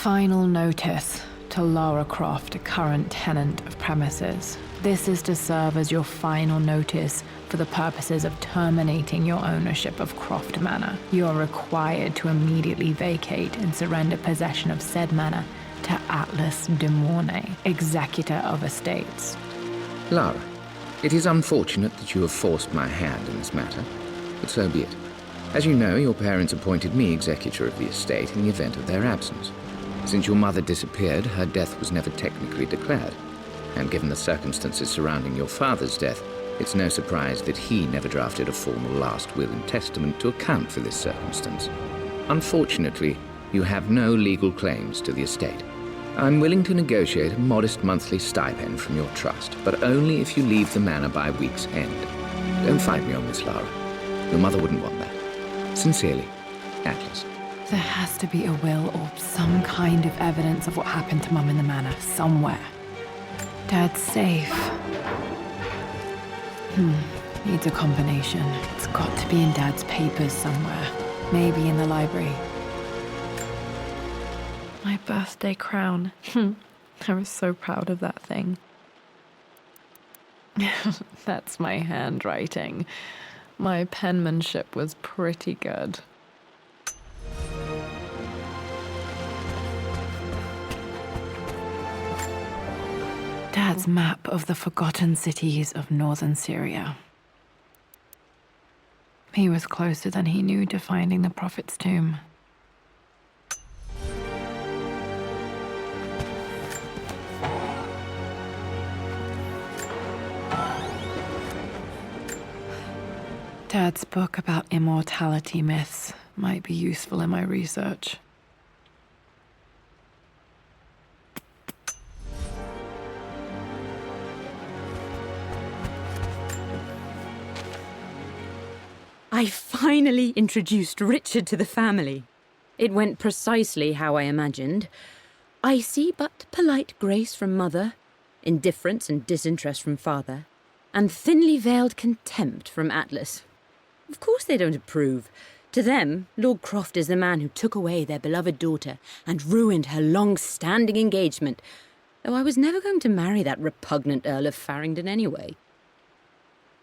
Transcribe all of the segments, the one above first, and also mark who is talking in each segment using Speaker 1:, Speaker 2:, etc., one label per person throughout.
Speaker 1: Final notice to Lara Croft, a current tenant of premises. This is to serve as your final notice for the purposes of terminating your ownership of Croft Manor. You are required to immediately vacate and surrender possession of said manor to Atlas de Mornay, executor of estates.
Speaker 2: Lara, it is unfortunate that you have forced my hand in this matter, but so be it. As you know, your parents appointed me executor of the estate in the event of their absence. Since your mother disappeared, her death was never technically declared. And given the circumstances surrounding your father's death, it's no surprise that he never drafted a formal last will and testament to account for this circumstance. Unfortunately, you have no legal claims to the estate. I'm willing to negotiate a modest monthly stipend from your trust, but only if you leave the manor by week's end. Don't fight me on this, Lara. Your mother wouldn't want that. Sincerely, Atlas.
Speaker 1: There has to be a will or some kind of evidence of what happened to Mum in the manor somewhere. Dad's safe. Needs a combination. It's got to be in Dad's papers somewhere. Maybe in the library. My birthday crown. I was so proud of that thing. That's my handwriting. My penmanship was pretty good. Dad's map of the forgotten cities of northern Syria. He was closer than he knew to finding the Prophet's tomb. Dad's book about immortality myths might be useful in my research.
Speaker 3: I finally introduced Richard to the family. It went precisely how I imagined. I see but polite grace from mother, indifference and disinterest from father, and thinly veiled contempt from Atlas. Of course they don't approve. To them, Lord Croft is the man who took away their beloved daughter and ruined her long-standing engagement, though I was never going to marry that repugnant Earl of Farringdon anyway.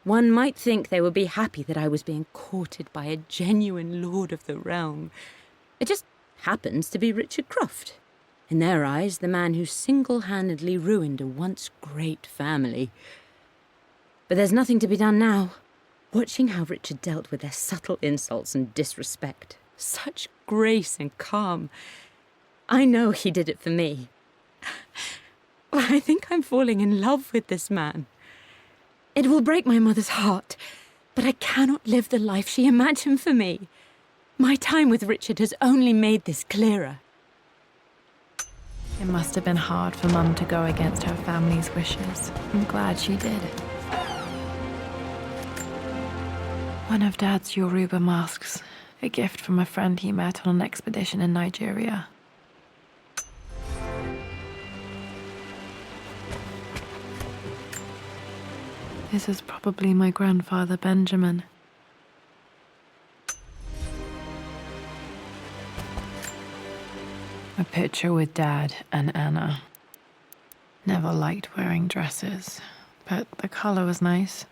Speaker 3: One might think they would be happy that I was being courted by a genuine lord of the realm. It just happens to be Richard Croft. In their eyes, the man who single-handedly ruined a once great family. But there's nothing to be done now. Watching how Richard dealt with their subtle insults and disrespect. Such grace and calm. I know he did it for me. I think I'm falling in love with this man. It will break my mother's heart, but I cannot live the life she imagined for me. My time with Richard has only made this clearer.
Speaker 1: It must have been hard for Mum to go against her family's wishes. I'm glad she did. One of Dad's Yoruba masks, a gift from a friend he met on an expedition in Nigeria. This is probably my grandfather Benjamin. A picture with Dad and Anna. Never liked wearing dresses, but the color was nice.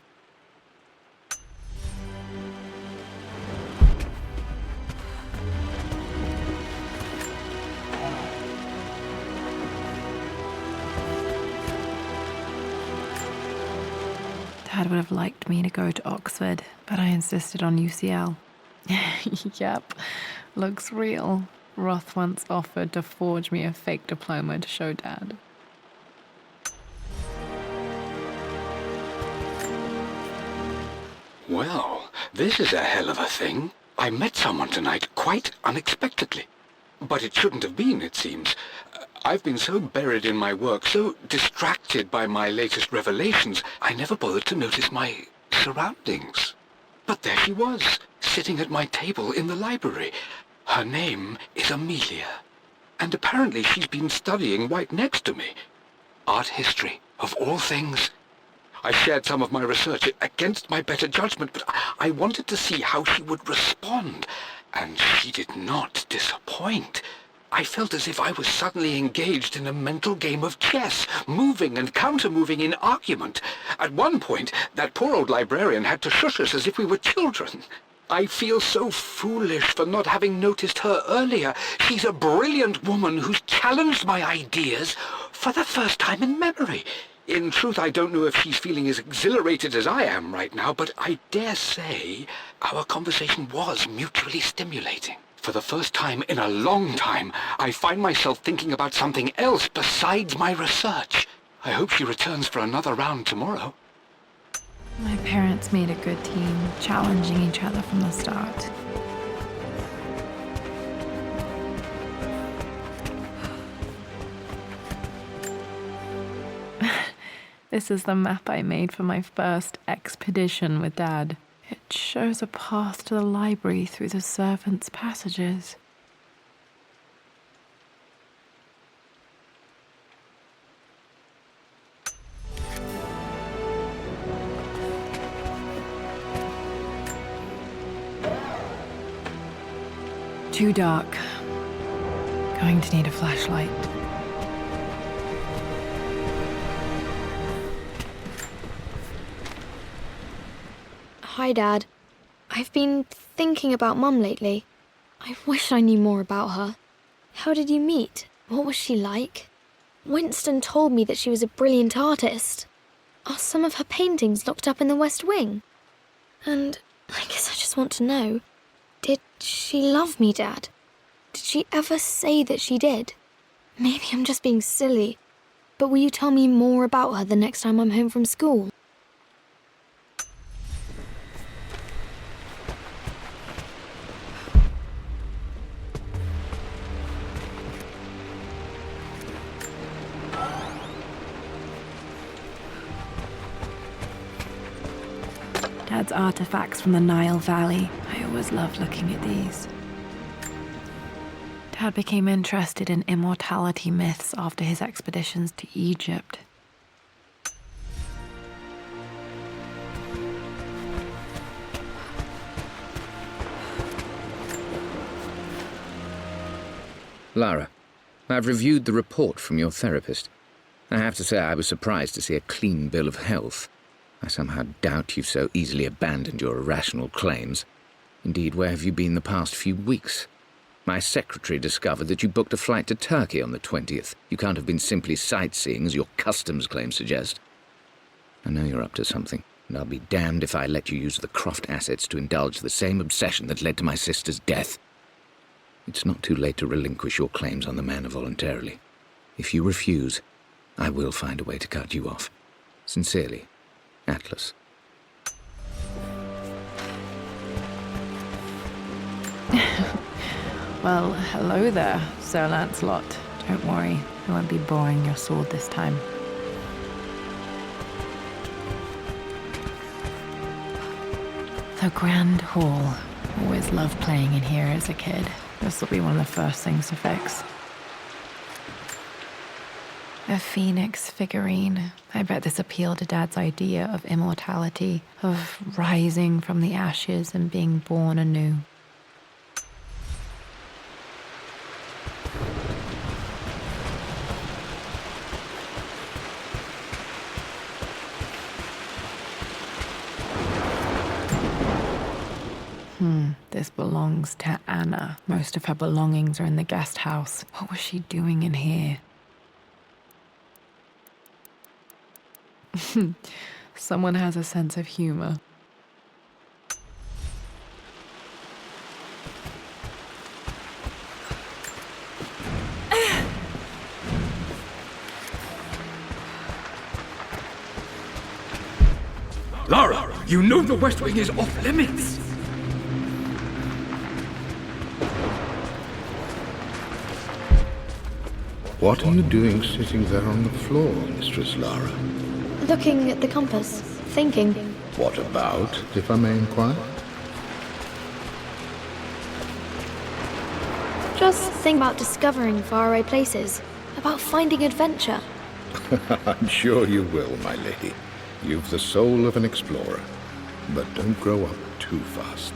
Speaker 1: Dad would have liked me to go to Oxford, but I insisted on UCL. Yep, looks real. Roth once offered to forge me a fake diploma to show Dad.
Speaker 4: Well, this is a hell of a thing. I met someone tonight quite unexpectedly. But it shouldn't have been, it seems. I've been so buried in my work, so distracted by my latest revelations, I never bothered to notice my surroundings. But there she was, sitting at my table in the library. Her name is Amelia, and apparently she's been studying right next to me. Art history, of all things. I shared some of my research against my better judgment, but I wanted to see how she would respond, and she did not disappoint. I felt as if I was suddenly engaged in a mental game of chess, moving and counter-moving in argument. At one point, that poor old librarian had to shush us as if we were children. I feel so foolish for not having noticed her earlier. She's a brilliant woman who's challenged my ideas for the first time in memory. In truth, I don't know if she's feeling as exhilarated as I am right now, but I dare say our conversation was mutually stimulating. For the first time in a long time, I find myself thinking about something else besides my research. I hope she returns for another round tomorrow.
Speaker 1: My parents made a good team, challenging each other from the start. This is the map I made for my first expedition with Dad. It shows a path to the library through the servants' passages. Too dark. Going to need a flashlight.
Speaker 5: Hi, Dad. I've been thinking about Mum lately. I wish I knew more about her. How did you meet? What was she like? Winston told me that she was a brilliant artist. Are some of her paintings locked up in the West Wing? And I guess I just want to know, did she love me, Dad? Did she ever say that she did? Maybe I'm just being silly, but will you tell me more about her the next time I'm home from school?
Speaker 1: Dad's artifacts from the Nile Valley. I always loved looking at these. Dad became interested in immortality myths after his expeditions to Egypt.
Speaker 2: Lara, I've reviewed the report from your therapist. I have to say I was surprised to see a clean bill of health. I somehow doubt you've so easily abandoned your irrational claims. Indeed, where have you been the past few weeks? My secretary discovered that you booked a flight to Turkey on the 20th. You can't have been simply sightseeing, as your customs claims suggest. I know you're up to something, and I'll be damned if I let you use the Croft assets to indulge the same obsession that led to my sister's death. It's not too late to relinquish your claims on the manor voluntarily. If you refuse, I will find a way to cut you off. Sincerely, Atlas.
Speaker 1: Well, hello there, Sir Lancelot. Don't worry, I won't be boring your sword this time. The Grand Hall. Always loved playing in here as a kid. This will be one of the first things to fix. A phoenix figurine. I bet this appealed to Dad's idea of immortality, of rising from the ashes and being born anew. This belongs to Anna. Most of her belongings are in the guest house. What was she doing in here? Someone has a sense of humor.
Speaker 4: Lara, you know the West Wing is off limits.
Speaker 6: What are you doing sitting there on the floor, Mistress Lara?
Speaker 5: Looking at the compass, thinking.
Speaker 6: What about, if I may inquire?
Speaker 5: Just think about discovering faraway places, about finding adventure.
Speaker 6: I'm sure you will, my lady. You've the soul of an explorer. But don't grow up too fast.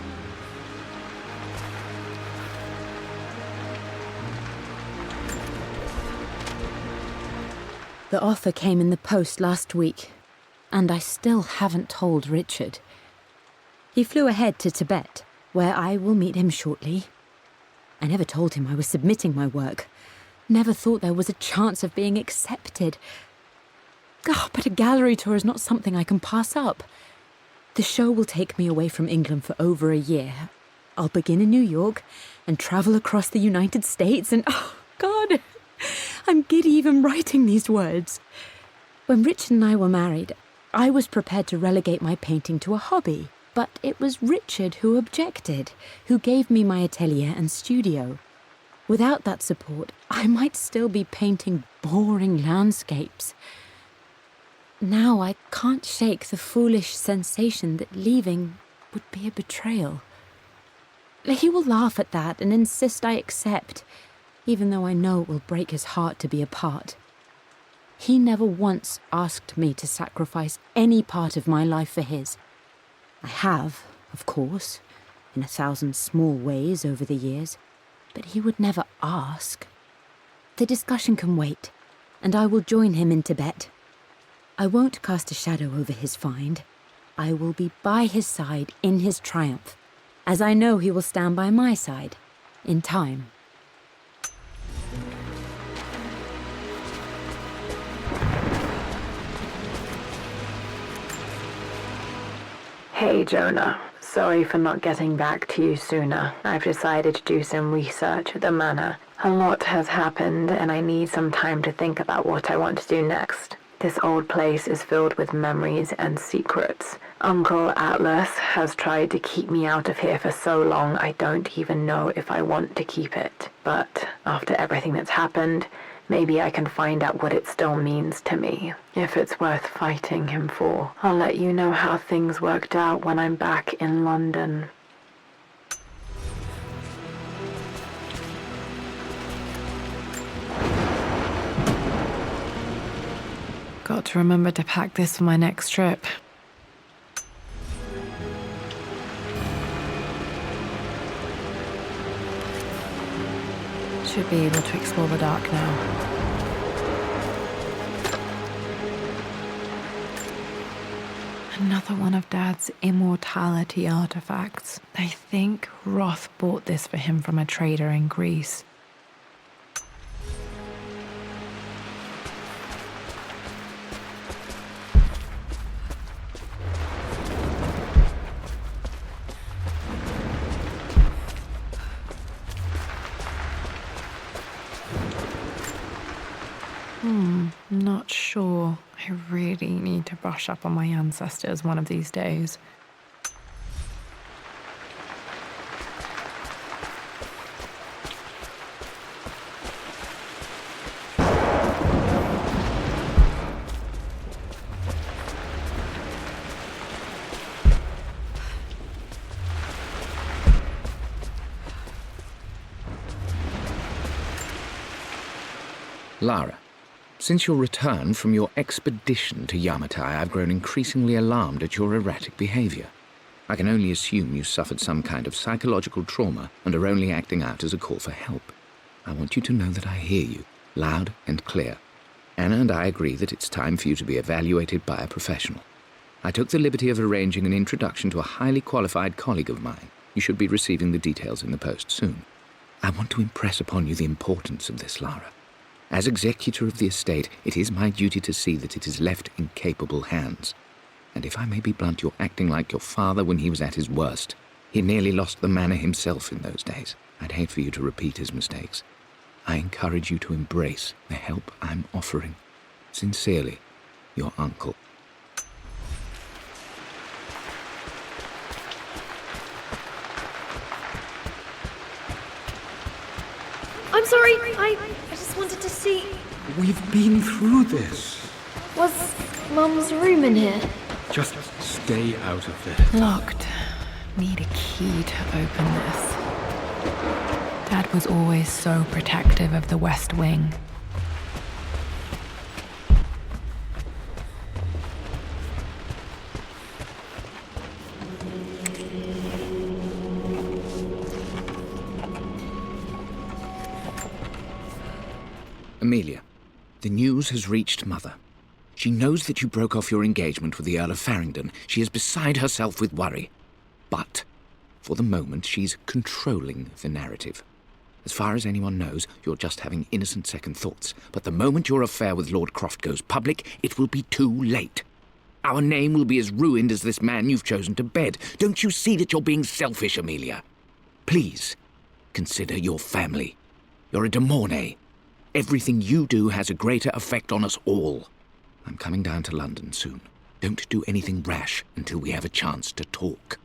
Speaker 3: The offer came in the post last week, and I still haven't told Richard. He flew ahead to Tibet, where I will meet him shortly. I never told him I was submitting my work. Never thought there was a chance of being accepted. Oh, but a gallery tour is not something I can pass up. The show will take me away from England for over a year. I'll begin in New York and travel across the United States and, oh, God, I'm giddy even writing these words. When Richard and I were married, I was prepared to relegate my painting to a hobby, but it was Richard who objected, who gave me my atelier and studio. Without that support, I might still be painting boring landscapes. Now I can't shake the foolish sensation that leaving would be a betrayal. He will laugh at that and insist I accept, even though I know it will break his heart to be apart. He never once asked me to sacrifice any part of my life for his. I have, of course, in 1,000 small ways over the years, but he would never ask. The discussion can wait, and I will join him in Tibet. I won't cast a shadow over his find. I will be by his side in his triumph, as I know he will stand by my side, in time.
Speaker 1: Hey, Jonah. Sorry for not getting back to you sooner. I've decided to do some research at the manor. A lot has happened, and I need some time to think about what I want to do next. This old place is filled with memories and secrets. Uncle Atlas has tried to keep me out of here for so long I don't even know if I want to keep it. But after everything that's happened, maybe I can find out what it still means to me. If it's worth fighting him for, I'll let you know how things worked out when I'm back in London. Got to remember to pack this for my next trip. Should be able to explore the dark now. Another one of Dad's immortality artifacts. I think Roth bought this for him from a trader in Greece. Not sure. I really need to brush up on my ancestors one of these days.
Speaker 2: Lara, since your return from your expedition to Yamatai, I've grown increasingly alarmed at your erratic behavior. I can only assume you suffered some kind of psychological trauma and are only acting out as a call for help. I want you to know that I hear you, loud and clear. Anna and I agree that it's time for you to be evaluated by a professional. I took the liberty of arranging an introduction to a highly qualified colleague of mine. You should be receiving the details in the post soon. I want to impress upon you the importance of this, Lara. As executor of the estate, it is my duty to see that it is left in capable hands. And if I may be blunt, you're acting like your father when he was at his worst. He nearly lost the manor himself in those days. I'd hate for you to repeat his mistakes. I encourage you to embrace the help I'm offering. Sincerely, your uncle.
Speaker 5: I'm sorry, I just wanted to see...
Speaker 4: We've been through this.
Speaker 5: Was Mum's room in here?
Speaker 4: Just stay out of it.
Speaker 1: Locked. Need a key to open this. Dad was always so protective of the West Wing.
Speaker 2: Amelia, The news has reached Mother. She knows that you broke off your engagement with the Earl of Farringdon. She is beside herself with worry. But, for the moment, she's controlling the narrative. As far as anyone knows, you're just having innocent second thoughts. But the moment your affair with Lord Croft goes public, it will be too late. Our name will be as ruined as this man you've chosen to bed. Don't you see that you're being selfish, Amelia? Please, consider your family. You're a de Mornay. Everything you do has a greater effect on us all. I'm coming down to London soon. Don't do anything rash until we have a chance to talk.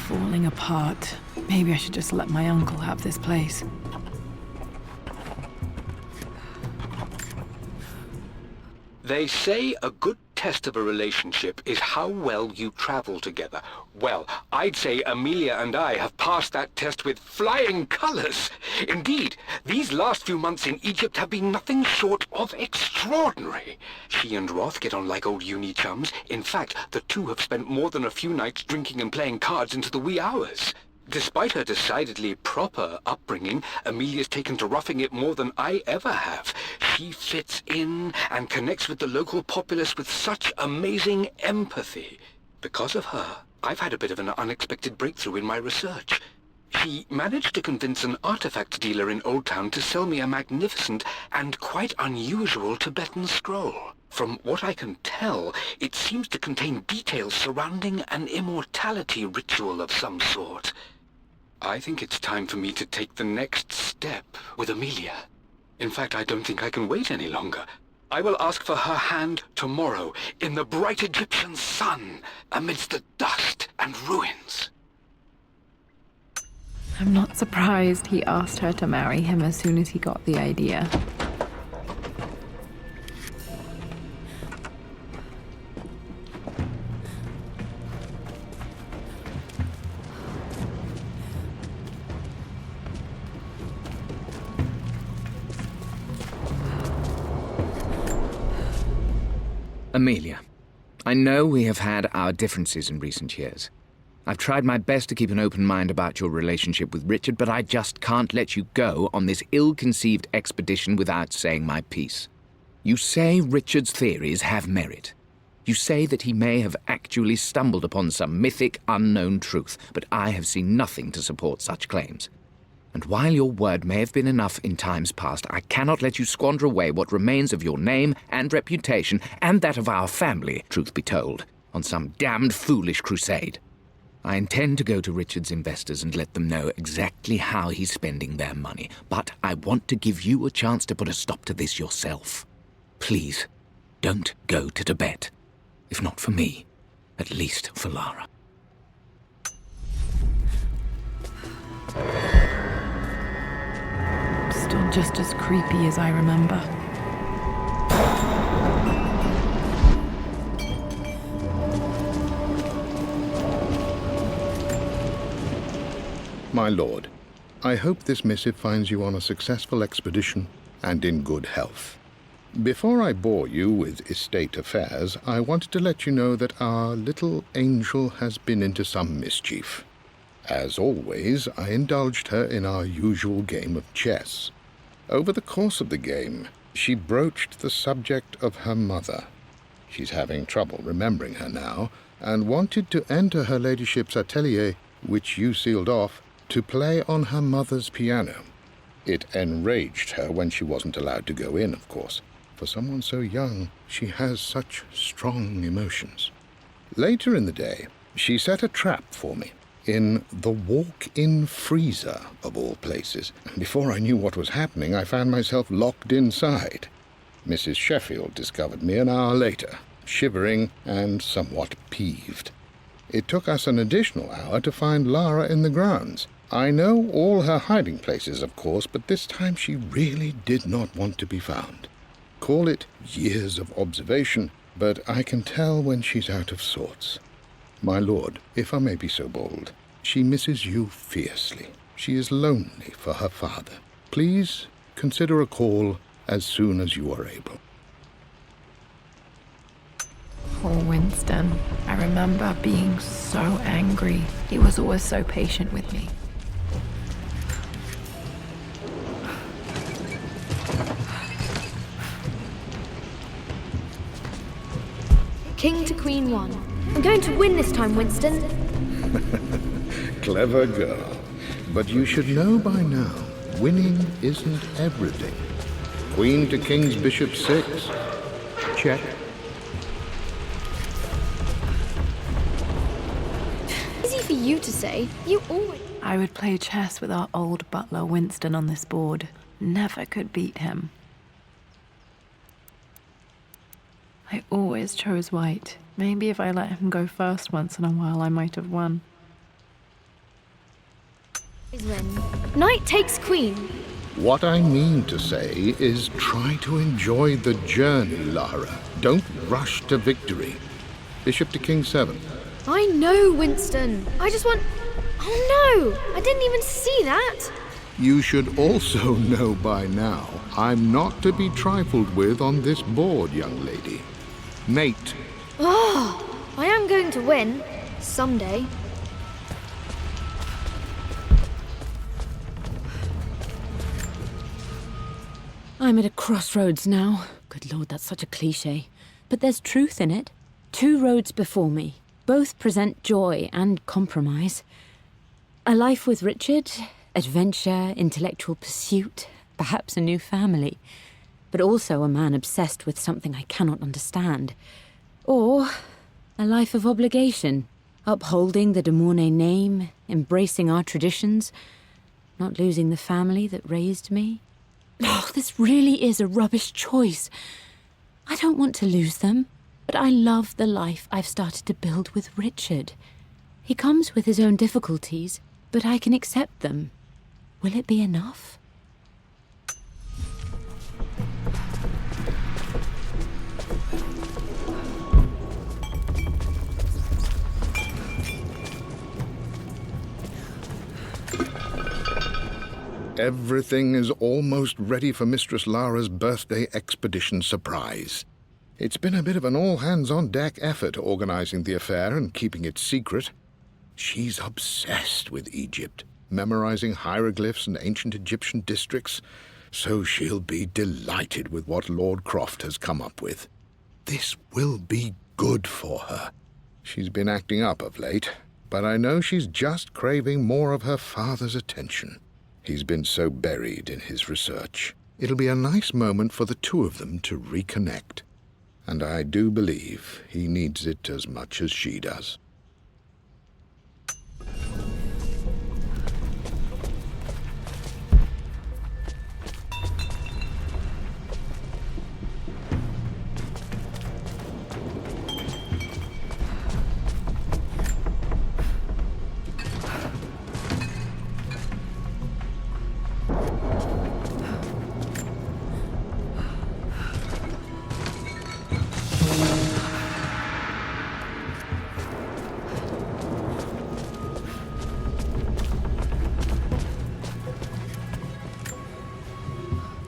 Speaker 1: Falling apart. Maybe I should just let my uncle have this place.
Speaker 4: They say a good test of a relationship is how well you travel together. Well, I'd say Amelia and I have passed that test with flying colours. Indeed, these last few months in Egypt have been nothing short of extraordinary. She and Roth get on like old uni chums. In fact, the two have spent more than a few nights drinking and playing cards into the wee hours. Despite her decidedly proper upbringing, Amelia's taken to roughing it more than I ever have. She fits in and connects with the local populace with such amazing empathy. Because of her, I've had a bit of an unexpected breakthrough in my research. She managed to convince an artifact dealer in Old Town to sell me a magnificent and quite unusual Tibetan scroll. From what I can tell, it seems to contain details surrounding an immortality ritual of some sort. I think it's time for me to take the next step with Amelia. In fact, I don't think I can wait any longer. I will ask for her hand tomorrow in the bright Egyptian sun amidst the dust and ruins.
Speaker 1: I'm not surprised he asked her to marry him as soon as he got the idea.
Speaker 2: Amelia, I know we have had our differences in recent years. I've tried my best to keep an open mind about your relationship with Richard, but I just can't let you go on this ill-conceived expedition without saying my piece. You say Richard's theories have merit. You say that he may have actually stumbled upon some mythic, unknown truth, but I have seen nothing to support such claims. And while your word may have been enough in times past, I cannot let you squander away what remains of your name and reputation, and that of our family, truth be told, on some damned foolish crusade. I intend to go to Richard's investors and let them know exactly how he's spending their money, but I want to give you a chance to put a stop to this yourself. Please, don't go to Tibet. If not for me, at least for Lara.
Speaker 1: Still just as creepy as I remember.
Speaker 6: My lord, I hope this missive finds you on a successful expedition and in good health. Before I bore you with estate affairs, I wanted to let you know that our little angel has been into some mischief. As always, I indulged her in our usual game of chess. Over the course of the game, she broached the subject of her mother. She's having trouble remembering her now, and wanted to enter her ladyship's atelier, which you sealed off, to play on her mother's piano. It enraged her when she wasn't allowed to go in, of course. For someone so young, she has such strong emotions. Later in the day, she set a trap for me in the walk-in freezer, of all places. Before I knew what was happening, I found myself locked inside. Mrs. Sheffield discovered me an hour later, shivering and somewhat peeved. It took us an additional hour to find Lara in the grounds. I know all her hiding places, of course, but this time she really did not want to be found. Call it years of observation, but I can tell when she's out of sorts. My lord, if I may be so bold, she misses you fiercely. She is lonely for her father. Please consider a call as soon as you are able.
Speaker 1: Poor Winston. I remember being so angry. He was always so patient with me.
Speaker 5: King to Queen 1. I'm going to win this time, Winston.
Speaker 6: Clever girl. But you should know by now, winning isn't everything. Queen to King's Bishop 6. Check.
Speaker 5: Easy for you to say. You always...
Speaker 1: I would play chess with our old butler Winston on this board. Never could beat him. I always chose white. Maybe if I let him go first once in a while, I might have won.
Speaker 5: win. Knight takes queen.
Speaker 6: What I mean to say is try to enjoy the journey, Lara. Don't rush to victory. Bishop to King 7.
Speaker 5: I know, Winston. I just want... Oh no! I didn't even see that!
Speaker 6: You should also know by now, I'm not to be trifled with on this board, young lady. Mate.
Speaker 5: Oh, I am going to win. Someday.
Speaker 3: I'm at a crossroads now. Good Lord, that's such a cliché. But there's truth in it. 2 roads before me. Both present joy and compromise. A life with Richard, adventure, intellectual pursuit, perhaps a new family. But also a man obsessed with something I cannot understand. Or a life of obligation, upholding the de Mornay name, embracing our traditions, not losing the family that raised me. Oh, this really is a rubbish choice. I don't want to lose them, but I love the life I've started to build with Richard. He comes with his own difficulties, but I can accept them. Will it be enough?
Speaker 6: Everything is almost ready for Mistress Lara's birthday expedition surprise. It's been a bit of an all-hands-on-deck effort organizing the affair and keeping it secret. She's obsessed with Egypt, memorizing hieroglyphs and ancient Egyptian districts, so she'll be delighted with what Lord Croft has come up with. This will be good for her. She's been acting up of late, but I know she's just craving more of her father's attention. He's been so buried in his research. It'll be a nice moment for the two of them to reconnect. And I do believe he needs it as much as she does.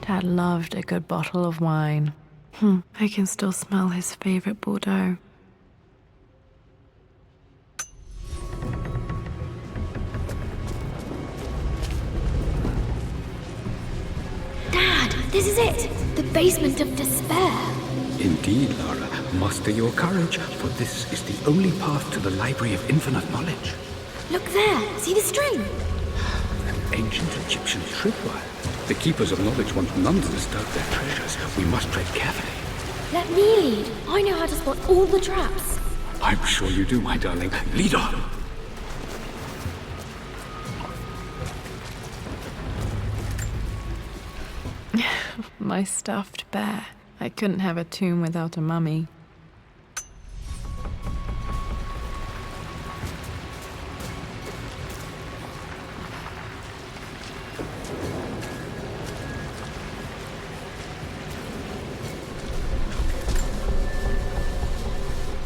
Speaker 1: Dad loved a good bottle of wine. I can still smell his favorite Bordeaux.
Speaker 5: Dad, this is it! The basement of despair.
Speaker 4: Indeed, Lara. Muster your courage, for this is the only path to the Library of Infinite Knowledge.
Speaker 5: Look there, see the string?
Speaker 4: An ancient Egyptian tripwire. The keepers of knowledge want none to disturb their treasures. We must tread carefully.
Speaker 5: Let me lead. I know how to spot all the traps.
Speaker 4: I'm sure you do, my darling. Lead on!
Speaker 1: My stuffed bear. I couldn't have a tomb without a mummy.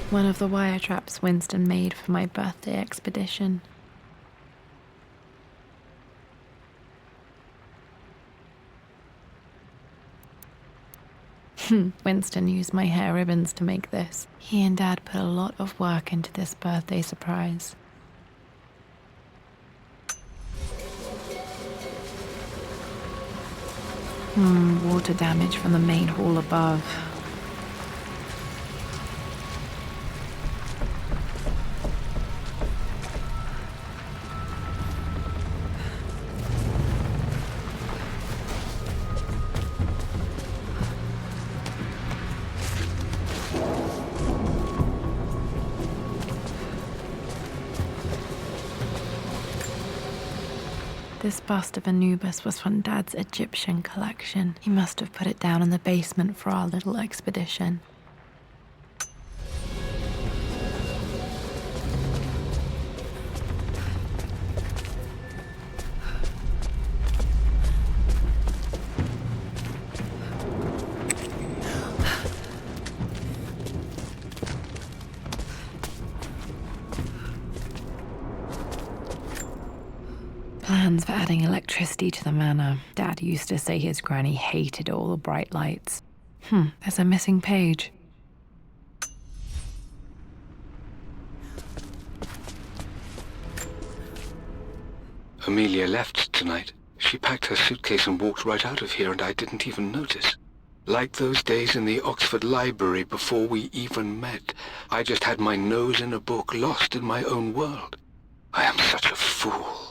Speaker 1: One of the wire traps Winston made for my birthday expedition. Winston used my hair ribbons to make this. He and Dad put a lot of work into this birthday surprise. Water damage from the main hall above. This bust of Anubis was from Dad's Egyptian collection. He must have put it down in the basement for our little expedition. Plans for adding electricity to the manor. Dad used to say his granny hated all the bright lights. There's a missing page.
Speaker 4: Amelia left tonight. She packed her suitcase and walked right out of here, and I didn't even notice. Like those days in the Oxford Library before we even met. I just had my nose in a book, lost in my own world. I am such a fool.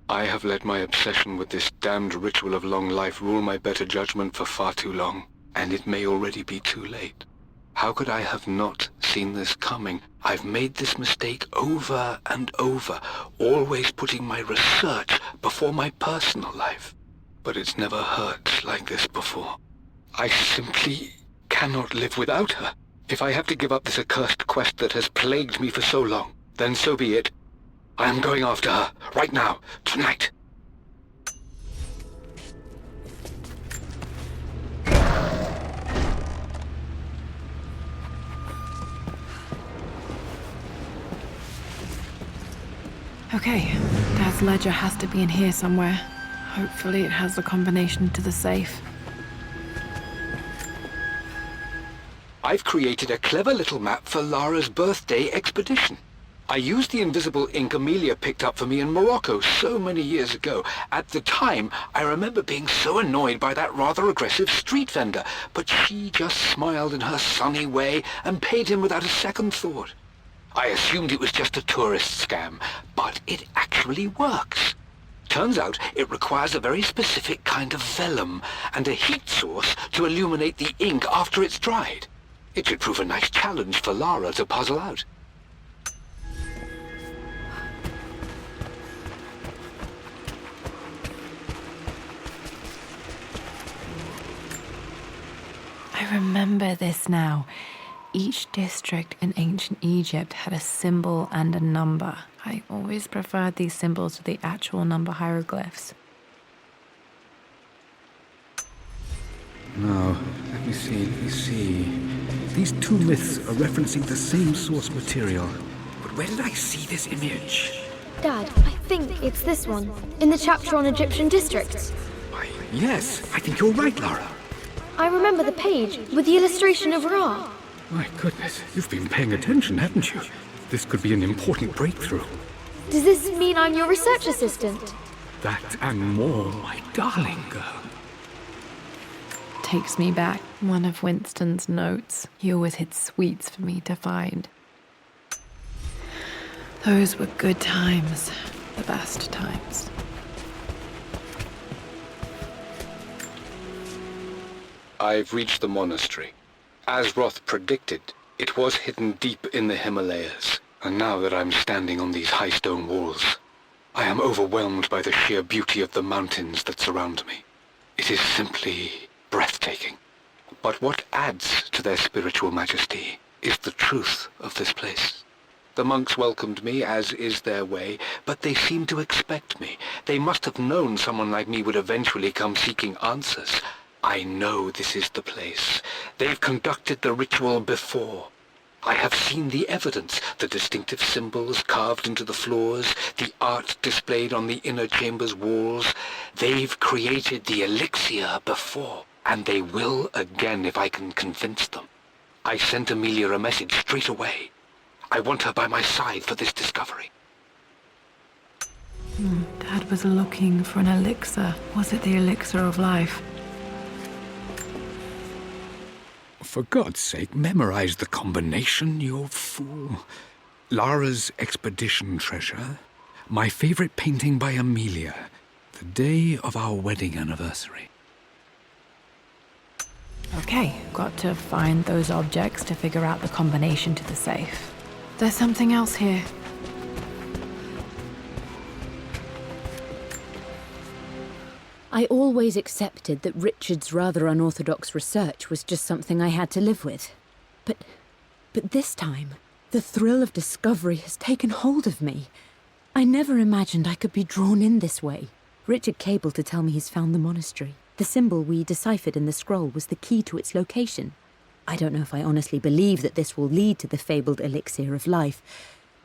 Speaker 4: I have let my obsession with this damned ritual of long life rule my better judgment for far too long, and it may already be too late. How could I have not seen this coming? I've made this mistake over and over, always putting my research before my personal life. But it's never hurt like this before. I simply cannot live without her. If I have to give up this accursed quest that has plagued me for so long, then so be it. I am going after her, right now, tonight.
Speaker 1: Okay, Dad's ledger has to be in here somewhere. Hopefully it has the combination to the safe.
Speaker 4: I've created a clever little map for Lara's birthday expedition. I used the invisible ink Amelia picked up for me in Morocco so many years ago. At the time, I remember being so annoyed by that rather aggressive street vendor, but she just smiled in her sunny way and paid him without a second thought. I assumed it was just a tourist scam, but it actually works. Turns out it requires a very specific kind of vellum and a heat source to illuminate the ink after it's dried. It should prove a nice challenge for Lara to puzzle out.
Speaker 1: I remember this now. Each district in ancient Egypt had a symbol and a number. I always preferred these symbols to the actual number hieroglyphs.
Speaker 7: Now, let me see. These two myths are referencing the same source material. But where did I see this image?
Speaker 5: Dad, I think it's this one, in the chapter on Egyptian districts.
Speaker 7: Why, yes, I think you're right, Lara.
Speaker 5: I remember the page with the illustration of Ra.
Speaker 7: My goodness, you've been paying attention, haven't you? This could be an important breakthrough.
Speaker 5: Does this mean I'm your research assistant?
Speaker 7: That and more, my darling girl.
Speaker 1: Takes me back. One of Winston's notes. He always hid sweets for me to find. Those were good times. The best times.
Speaker 4: I've reached the monastery. As Roth predicted, it was hidden deep in the Himalayas, and now that I'm standing on these high stone walls, I am overwhelmed by the sheer beauty of the mountains that surround me. It is simply breathtaking. But what adds to their spiritual majesty is the truth of this place. The monks welcomed me, as is their way, but they seemed to expect me. They must have known someone like me would eventually come seeking answers. I know this is the place. They've conducted the ritual before. I have seen the evidence, the distinctive symbols carved into the floors, the art displayed on the inner chamber's walls. They've created the elixir before. And they will again if I can convince them. I sent Amelia a message straight away. I want her by my side for this discovery.
Speaker 1: Dad was looking for an elixir. Was it the elixir of life?
Speaker 7: For God's sake, memorize the combination, you fool. Lara's expedition treasure, my favorite painting by Amelia, the day of our wedding anniversary.
Speaker 1: Okay, got to find those objects to figure out the combination to the safe. There's something else here.
Speaker 3: I always accepted that Richard's rather unorthodox research was just something I had to live with. But this time, the thrill of discovery has taken hold of me. I never imagined I could be drawn in this way. Richard cabled to tell me he's found the monastery. The symbol we deciphered in the scroll was the key to its location. I don't know if I honestly believe that this will lead to the fabled elixir of life,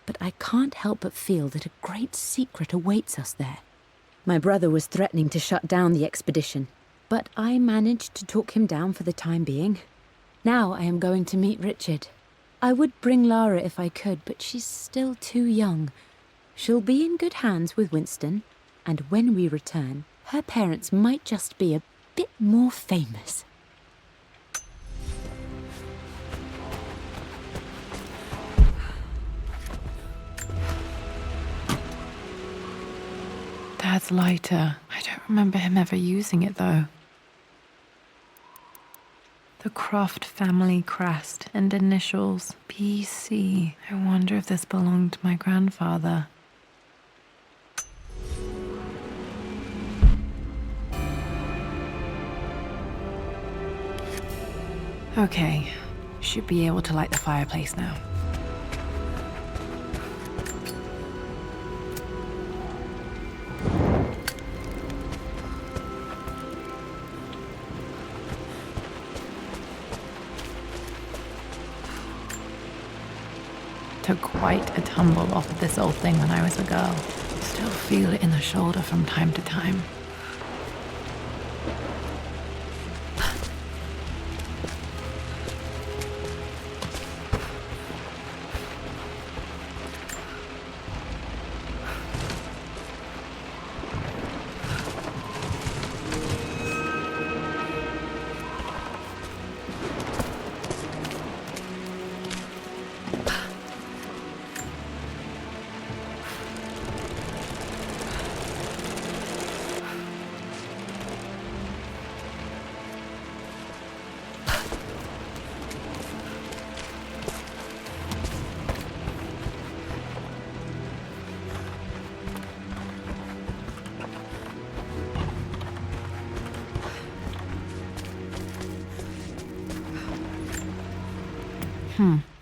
Speaker 3: but I can't help but feel that a great secret awaits us there. My brother was threatening to shut down the expedition, but I managed to talk him down for the time being. Now I am going to meet Richard. I would bring Lara if I could, but she's still too young. She'll be in good hands with Winston, and when we return, her parents might just be a bit more famous.
Speaker 1: Dad's lighter. I don't remember him ever using it, though. The Croft family crest and initials BC. I wonder if this belonged to my grandfather. Okay, should be able to light the fireplace now. Took quite a tumble off of this old thing when I was a girl. Still feel it in the shoulder from time to time.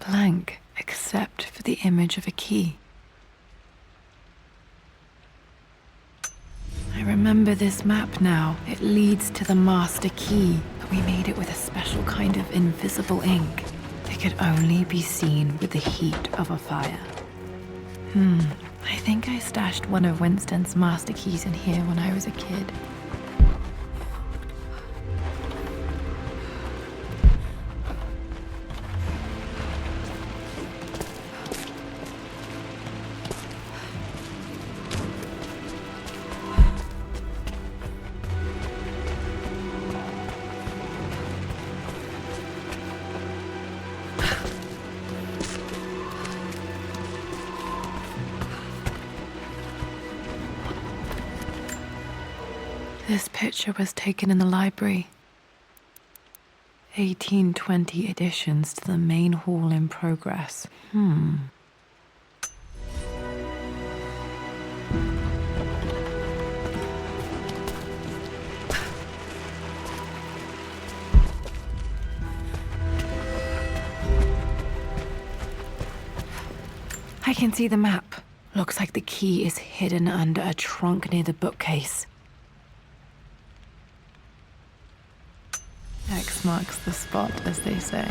Speaker 1: Blank, except for the image of a key. I remember this map now. It leads to the master key, but we made it with a special kind of invisible ink. It could only be seen with the heat of a fire. I think I stashed one of Winston's master keys in here when I was a kid. This picture was taken in the library. 1820 additions to the main hall in progress. I can see the map. Looks like the key is hidden under a trunk near the bookcase. X marks the spot, as they say.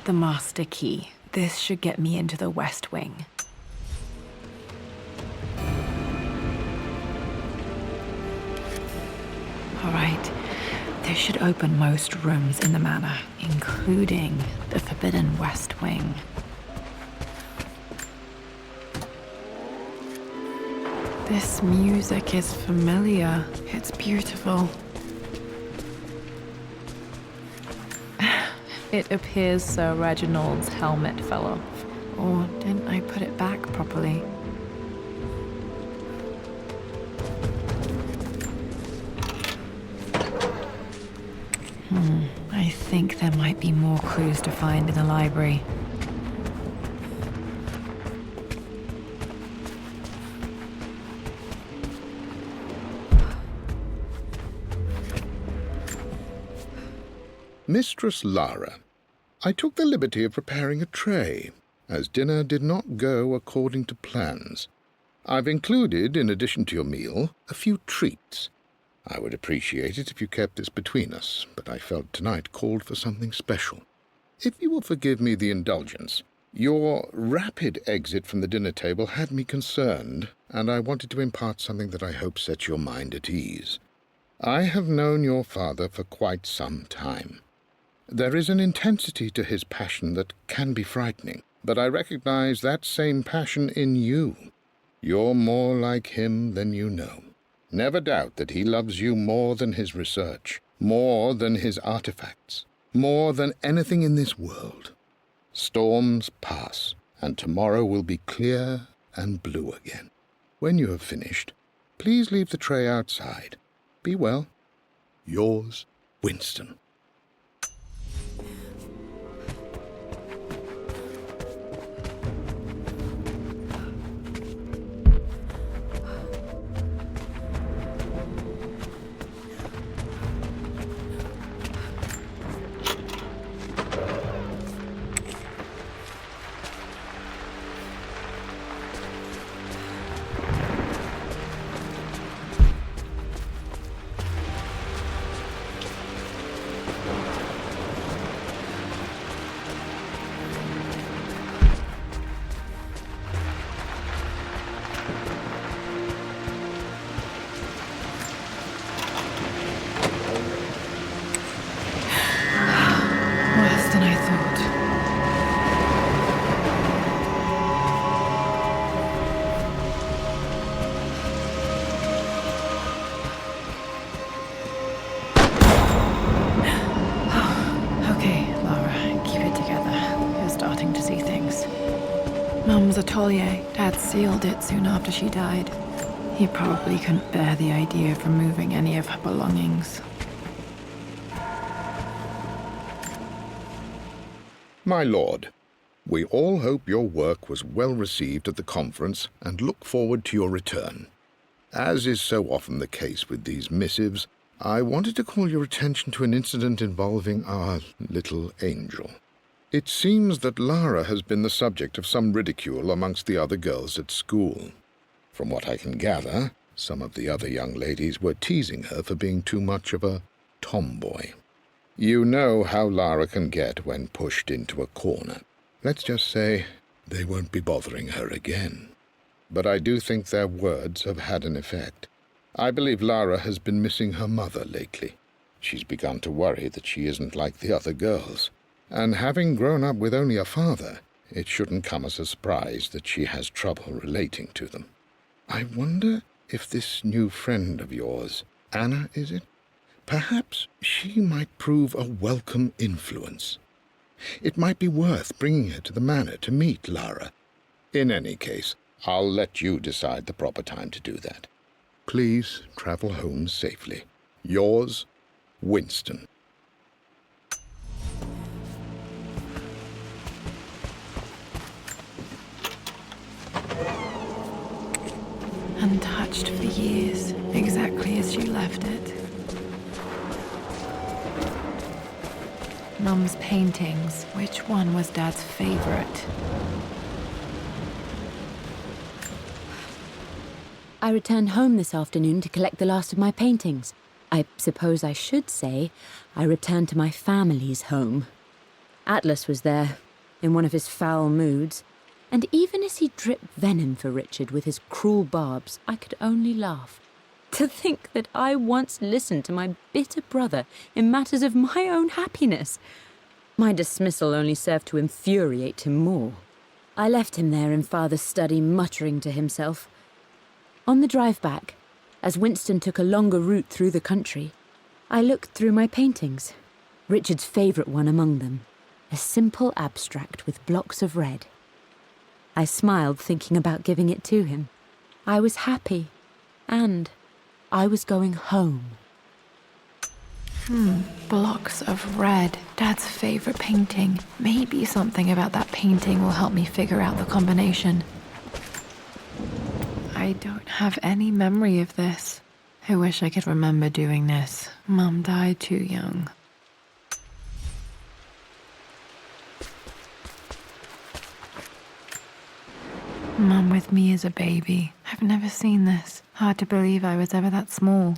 Speaker 1: the master key. This should get me into the West Wing. All right. This should open most rooms in the manor, including the forbidden West Wing. This music is familiar. It's beautiful. It appears Sir Reginald's helmet fell off. Or didn't I put it back properly? I think there might be more clues to find in the library.
Speaker 6: Mistress Lara, I took the liberty of preparing a tray, as dinner did not go according to plans. I've included, in addition to your meal, a few treats. I would appreciate it if you kept this between us, but I felt tonight called for something special. If you will forgive me the indulgence, your rapid exit from the dinner table had me concerned, and I wanted to impart something that I hope sets your mind at ease. I have known your father for quite some time. There is an intensity to his passion that can be frightening, but I recognize that same passion in you. You're more like him than you know. Never doubt that he loves you more than his research, more than his artifacts, more than anything in this world. Storms pass, and tomorrow will be clear and blue again. When you have finished, please leave the tray outside. Be well. Yours, Winston.
Speaker 1: Worse than I thought. Okay, Lara, keep it together. You're starting to see things. Mum's atelier. Dad sealed it soon after she died. He probably couldn't bear the idea of removing any of her belongings.
Speaker 6: My lord, we all hope your work was well received at the conference and look forward to your return. As is so often the case with these missives, I wanted to call your attention to an incident involving our little angel. It seems that Lara has been the subject of some ridicule amongst the other girls at school. From what I can gather, some of the other young ladies were teasing her for being too much of a tomboy. You know how Lara can get when pushed into a corner. Let's just say they won't be bothering her again. But I do think their words have had an effect. I believe Lara has been missing her mother lately. She's begun to worry that she isn't like the other girls. And having grown up with only a father, it shouldn't come as a surprise that she has trouble relating to them. I wonder if this new friend of yours, Anna, is it? Perhaps she might prove a welcome influence. It might be worth bringing her to the manor to meet Lara. In any case, I'll let you decide the proper time to do that. Please travel home safely. Yours, Winston.
Speaker 1: Untouched for years, exactly as she left it. Mum's paintings. Which one was Dad's favorite?
Speaker 3: I returned home this afternoon to collect the last of my paintings. I suppose I should say I returned to my family's home. Atlas was there, in one of his foul moods, and even as he dripped venom for Richard with his cruel barbs, I could only laugh. To think that I once listened to my bitter brother in matters of my own happiness. My dismissal only served to infuriate him more. I left him there in Father's study, muttering to himself. On the drive back, as Winston took a longer route through the country, I looked through my paintings, Richard's favourite one among them, a simple abstract with blocks of red. I smiled, thinking about giving it to him. I was happy, and I was going home.
Speaker 1: Blocks of red. Dad's favorite painting. Maybe something about that painting will help me figure out the combination. I don't have any memory of this. I wish I could remember doing this. Mum died too young. Mum with me as a baby. I've never seen this. Hard to believe I was ever that small.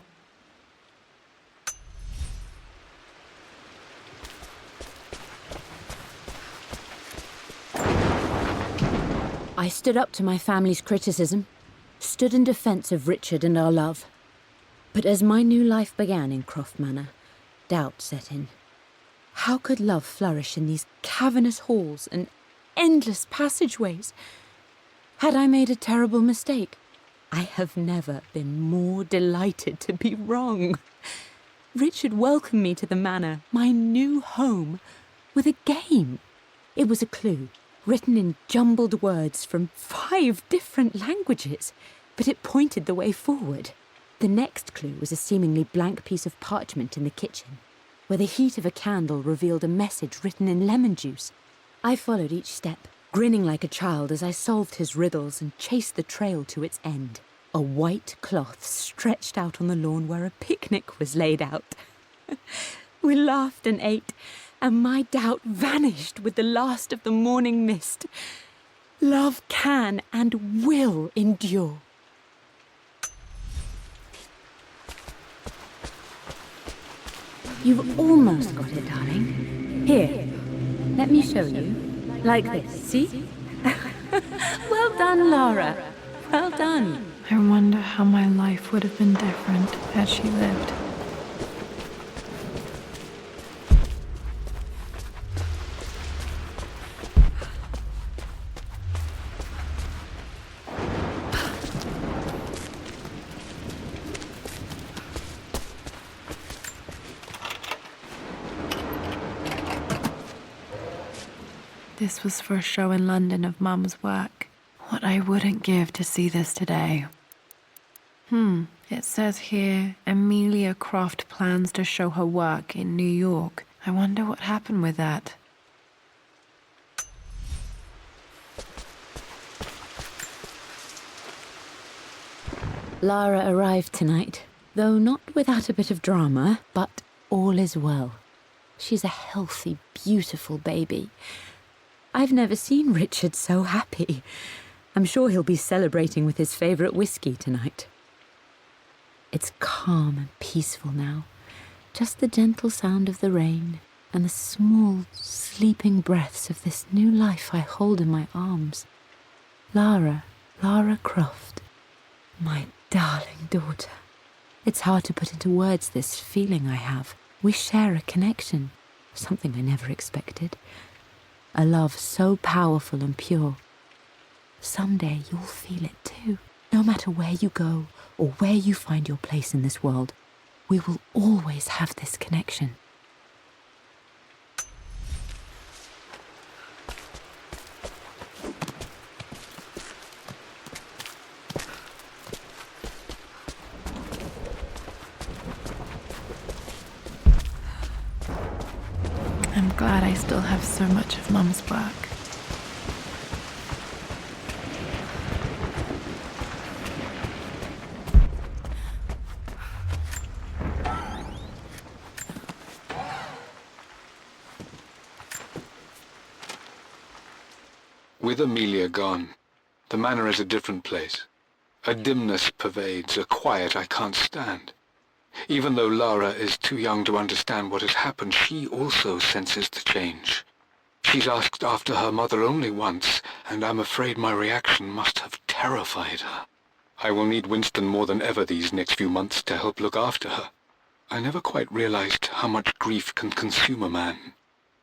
Speaker 3: I stood up to my family's criticism, stood in defence of Richard and our love. But as my new life began in Croft Manor, doubt set in. How could love flourish in these cavernous halls and endless passageways? Had I made a terrible mistake? I have never been more delighted to be wrong. Richard welcomed me to the manor, my new home, with a game. It was a clue, written in jumbled words from 5 different languages, but it pointed the way forward. The next clue was a seemingly blank piece of parchment in the kitchen, where the heat of a candle revealed a message written in lemon juice. I followed each step, grinning like a child as I solved his riddles and chased the trail to its end. A white cloth stretched out on the lawn where a picnic was laid out. We laughed and ate, and my doubt vanished with the last of the morning mist. Love can and will endure. You've almost got it, darling. Here, let me show you. Like this, see? Well done, Lara. Well done.
Speaker 1: I wonder how my life would have been different had she lived. This was for a show in London of Mum's work. What I wouldn't give to see this today. It says here, Amelia Croft plans to show her work in New York. I wonder what happened with that.
Speaker 3: Lara arrived tonight, though not without a bit of drama, but all is well. She's a healthy, beautiful baby. I've never seen Richard so happy. I'm sure he'll be celebrating with his favourite whiskey tonight. It's calm and peaceful now. Just the gentle sound of the rain and the small, sleeping breaths of this new life I hold in my arms. Lara Croft, my darling daughter. It's hard to put into words this feeling I have. We share a connection, something I never expected. A love so powerful and pure. Someday you'll feel it too. No matter where you go or where you find your place in this world, we will always have this connection.
Speaker 1: I'm glad I still have so much of Mum's work.
Speaker 4: With Amelia gone, the manor is a different place. A dimness pervades, a quiet I can't stand. Even though Lara is too young to understand what has happened, she also senses the change. She's asked after her mother only once, and I'm afraid my reaction must have terrified her. I will need Winston more than ever these next few months to help look after her. I never quite realized how much grief can consume a man,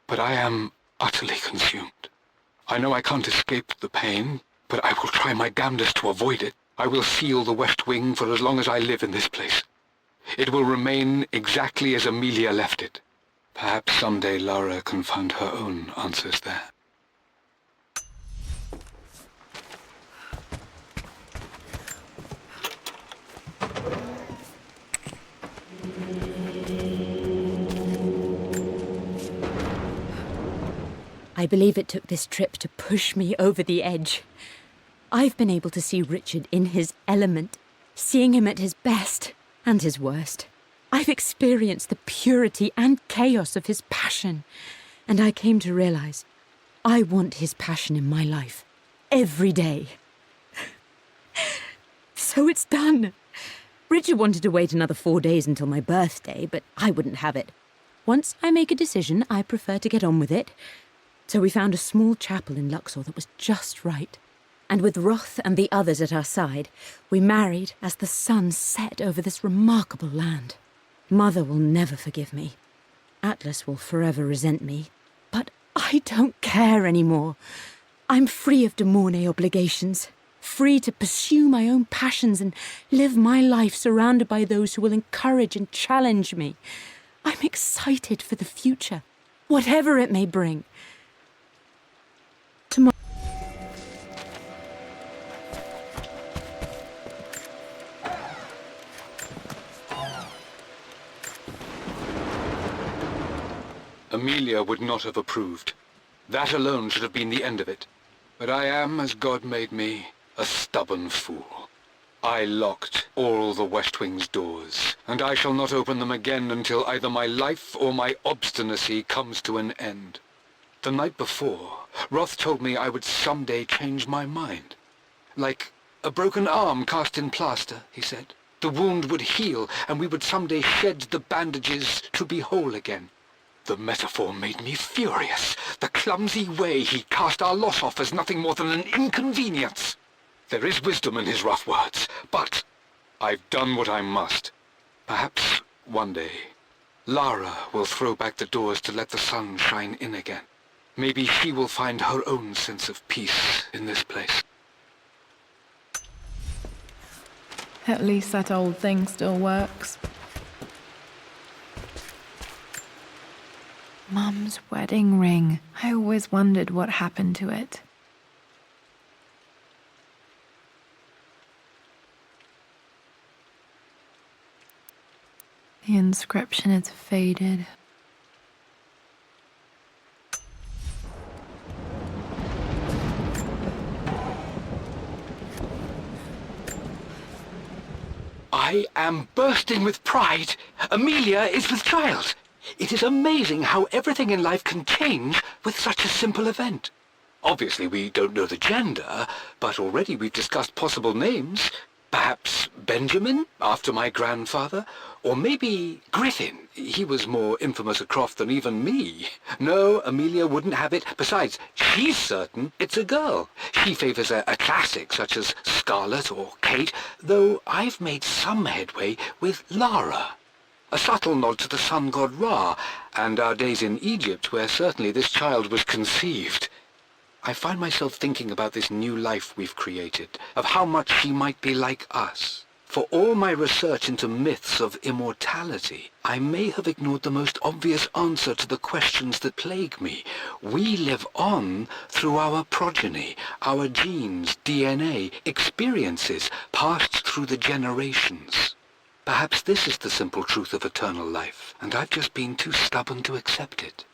Speaker 4: but I am utterly consumed. I know I can't escape the pain, but I will try my damnedest to avoid it. I will seal the West Wing for as long as I live in this place. It will remain exactly as Amelia left it. Perhaps someday Lara can find her own answers there.
Speaker 3: I believe it took this trip to push me over the edge. I've been able to see Richard in his element, seeing him at his best and his worst. I've experienced the purity and chaos of his passion, and I came to realize I want his passion in my life every day. So it's done. Richard wanted to wait another 4 days until my birthday, but I wouldn't have it. Once I make a decision, I prefer to get on with it. So we found a small chapel in Luxor that was just right. And with Roth and the others at our side, we married as the sun set over this remarkable land. Mother will never forgive me. Atlas will forever resent me. But I don't care anymore. I'm free of de Mornay obligations, free to pursue my own passions and live my life surrounded by those who will encourage and challenge me. I'm excited for the future, whatever it may bring. Tomorrow.
Speaker 4: Amelia would not have approved. That alone should have been the end of it. But I am, as God made me, a stubborn fool. I locked all the West Wing's doors, and I shall not open them again until either my life or my obstinacy comes to an end. The night before, Roth told me I would someday change my mind. Like a broken arm cast in plaster, he said. The wound would heal, and we would someday shed the bandages to be whole again. The metaphor made me furious. The clumsy way he cast our loss off as nothing more than an inconvenience. There is wisdom in his rough words, but I've done what I must. Perhaps one day, Lara will throw back the doors to let the sun shine in again. Maybe she will find her own sense of peace in this place.
Speaker 1: At least that old thing still works. Mum's wedding ring. I always wondered what happened to it. The inscription is faded.
Speaker 4: I am bursting with pride. Amelia is with child. It is amazing how everything in life can change with such a simple event. Obviously, we don't know the gender, but already we've discussed possible names. Perhaps Benjamin, after my grandfather, or maybe Griffin. He was more infamous at Croft than even me. No, Amelia wouldn't have it. Besides, she's certain it's a girl. She favours a classic such as Scarlet or Kate, though I've made some headway with Lara. A subtle nod to the sun god Ra, and our days in Egypt, where certainly this child was conceived. I find myself thinking about this new life we've created, of how much she might be like us. For all my research into myths of immortality, I may have ignored the most obvious answer to the questions that plague me. We live on through our progeny, our genes, DNA, experiences, passed through the generations. Perhaps this is the simple truth of eternal life, and I've just been too stubborn to accept it.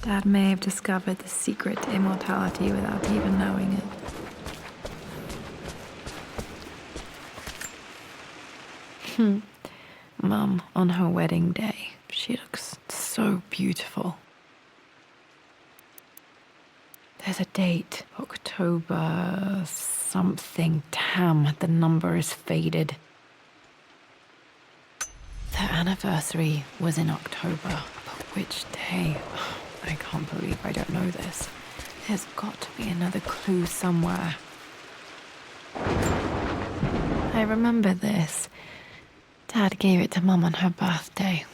Speaker 1: Dad may have discovered the secret to immortality without even knowing it. Mum, on her wedding day, she looks so beautiful. There's a date, October something. Damn, the number is faded. Their anniversary was in October, but which day? I can't believe I don't know this. There's got to be another clue somewhere. I remember this. Dad gave it to Mum on her birthday.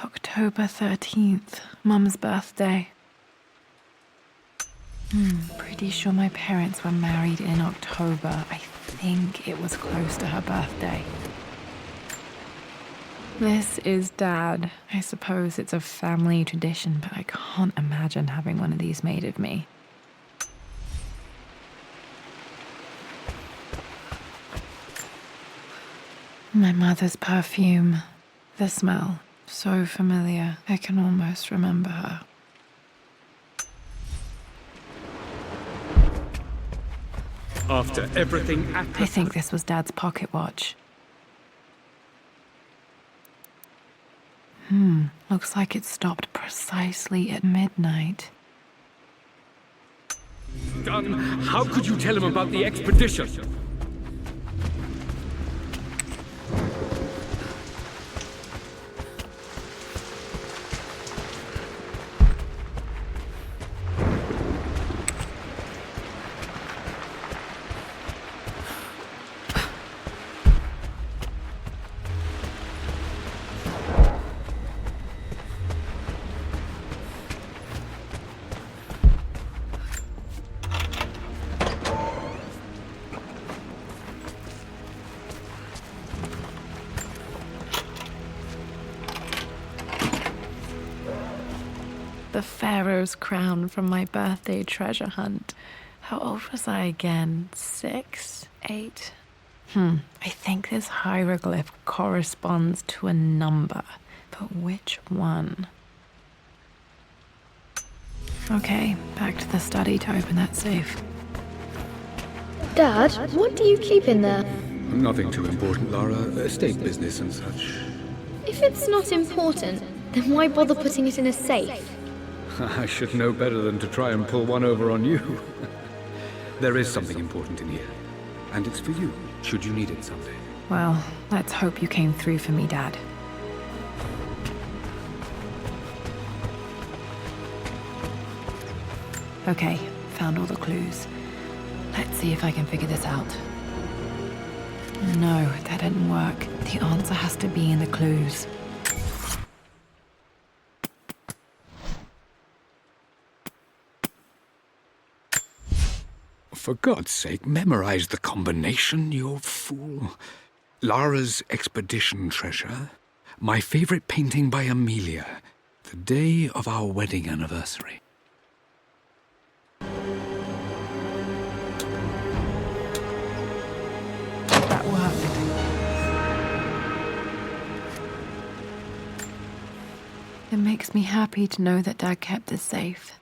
Speaker 1: October 13th, Mum's birthday. Pretty sure my parents were married in October. I think it was close to her birthday. This is Dad. I suppose it's a family tradition, but I can't imagine having one of these made of me. My mother's perfume. The smell. So familiar, I can almost remember her.
Speaker 7: After everything
Speaker 1: I think this was Dad's pocket watch. Looks like it stopped precisely at midnight.
Speaker 7: done, how could you tell him about the expedition?
Speaker 1: The Pharaoh's crown from my birthday treasure hunt. How old was I again? 6? 8? I think this hieroglyph corresponds to a number, but which one? Okay, back to the study to open that safe.
Speaker 5: Dad, what do you keep in there?
Speaker 7: Nothing too important, Lara. Estate business and such.
Speaker 5: If it's not important, then why bother putting it in a safe?
Speaker 7: I should know better than to try and pull one over on you. There is something important in here, and it's for you, should you need it someday.
Speaker 1: Well, let's hope you came through for me, Dad. Okay, found all the clues. Let's see if I can figure this out. No, that didn't work. The answer has to be in the clues.
Speaker 7: For God's sake, memorize the combination, you fool. Lara's expedition treasure, my favorite painting by Amelia, the day of our wedding anniversary.
Speaker 1: That worked. It makes me happy to know that Dad kept this safe.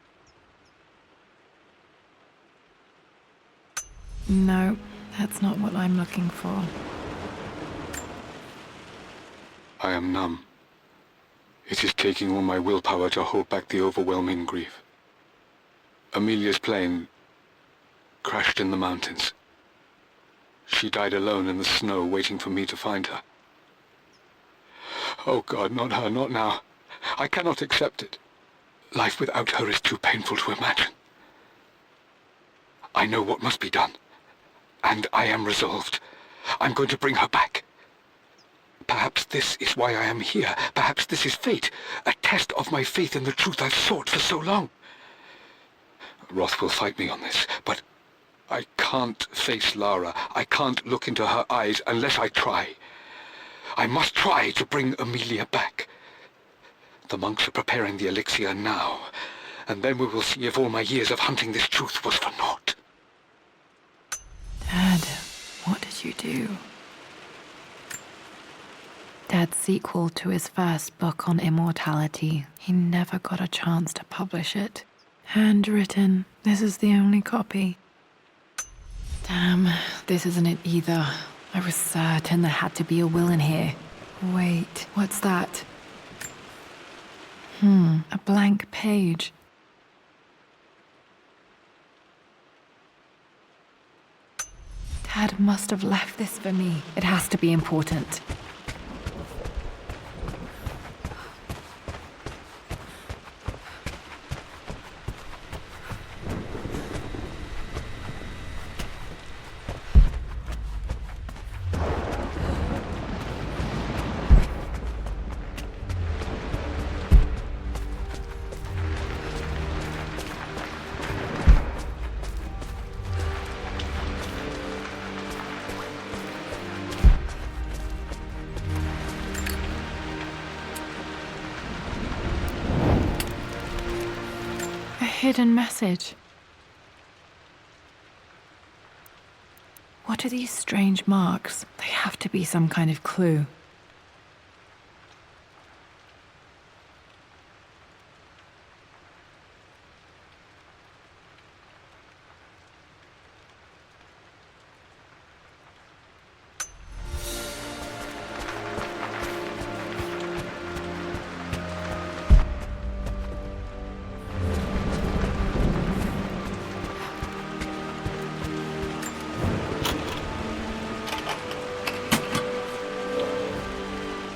Speaker 1: No, that's not what I'm looking for.
Speaker 4: I am numb. It is taking all my willpower to hold back the overwhelming grief. Amelia's plane crashed in the mountains. She died alone in the snow, waiting for me to find her. Oh God, not her, not now. I cannot accept it. Life without her is too painful to imagine. I know what must be done. And I am resolved. I'm going to bring her back. Perhaps this is why I am here. Perhaps this is fate. A test of my faith in the truth I've sought for so long. Roth will fight me on this, but I can't face Lara. I can't look into her eyes unless I try. I must try to bring Amelia back. The monks are preparing the elixir now, and then we will see if all my years of hunting this truth was for naught.
Speaker 1: Dad, what did you do? Dad's sequel to his first book on immortality. He never got a chance to publish it. Handwritten. This is the only copy. Damn, this isn't it either. I was certain there had to be a will in here. Wait, what's that? A blank page. Dad must have left this for me. It has to be important. Hidden message. What are these strange marks? They have to be some kind of clue.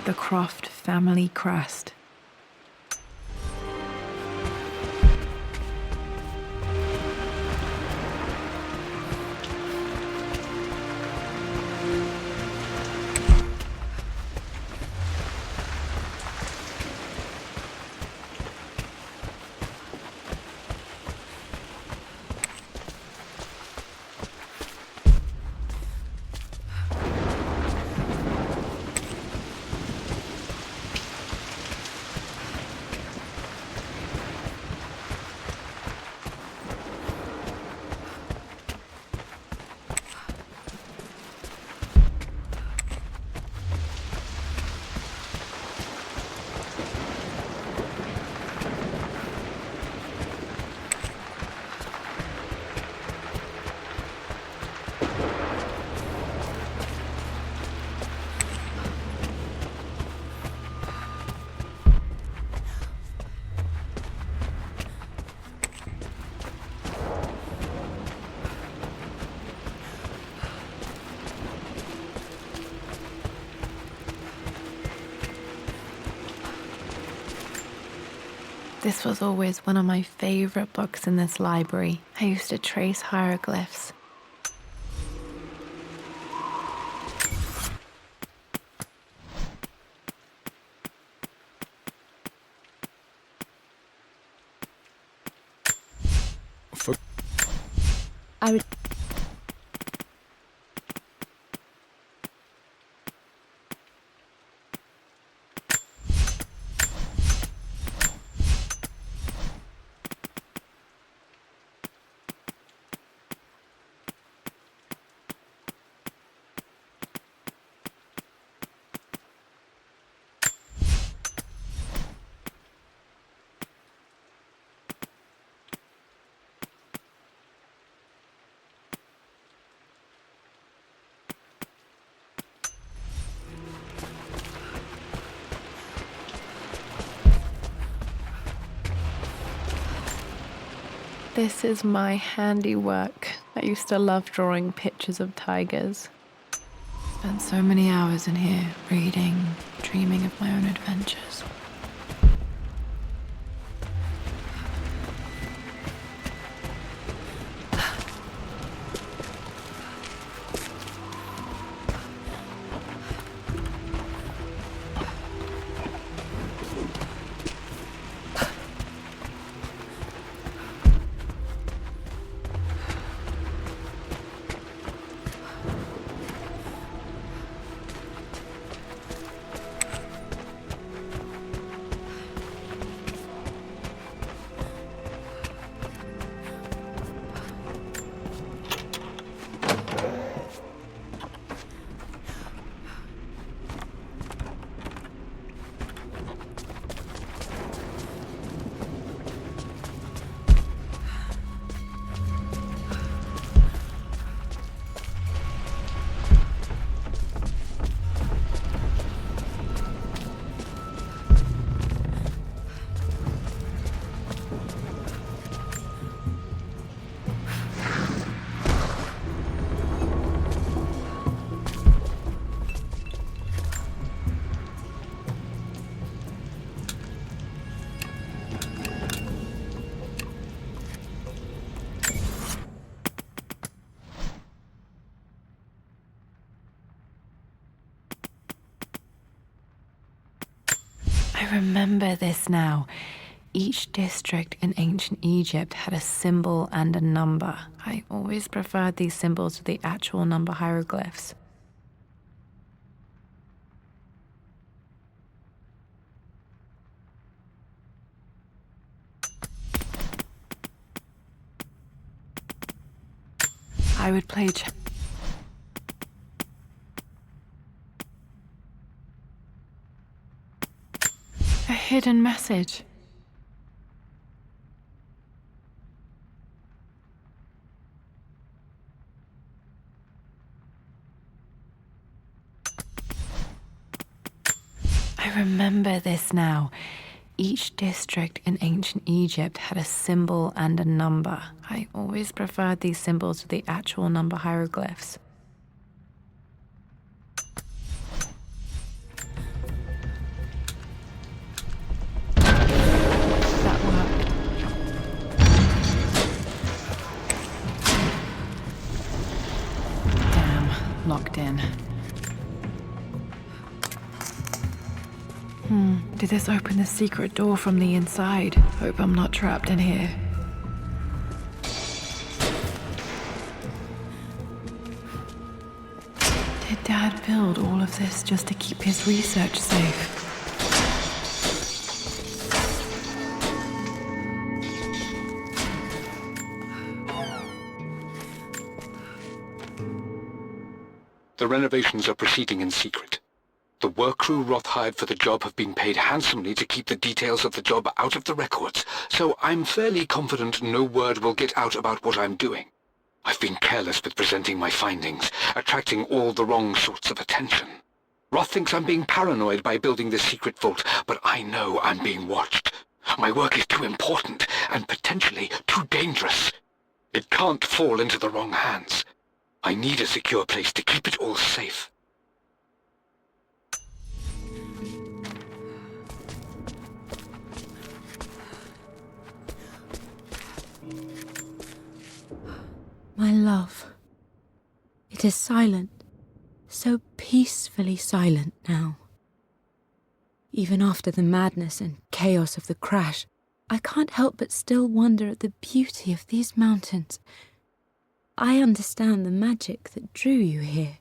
Speaker 1: The Croft family crest. This was always one of my favorite books in this library. I used to trace hieroglyphs.
Speaker 3: I would.
Speaker 1: This is my handiwork. I used to love drawing pictures of tigers. Spent so many hours in here, reading, dreaming of my own adventures. remember this now. Each district in ancient Egypt had a symbol and a number. I always preferred these symbols to the actual number hieroglyphs. I would play a hidden message. I remember this now. Each district in ancient Egypt had a symbol and a number. I always preferred these symbols to the actual number hieroglyphs. That worked. Damn, locked in. Did this open the secret door from the inside? Hope I'm not trapped in here. Did Dad build all of this just to keep his research safe?
Speaker 4: The renovations are proceeding in secret. The work crew Roth hired for the job have been paid handsomely to keep the details of the job out of the records, so I'm fairly confident no word will get out about what I'm doing. I've been careless with presenting my findings, attracting all the wrong sorts of attention. Roth thinks I'm being paranoid by building this secret vault, but I know I'm being watched. My work is too important and potentially too dangerous. It can't fall into the wrong hands. I need a secure place to keep it all safe.
Speaker 3: My love, it is silent, so peacefully silent now. Even after the madness and chaos of the crash, I can't help but still wonder at the beauty of these mountains. I understand the magic that drew you here.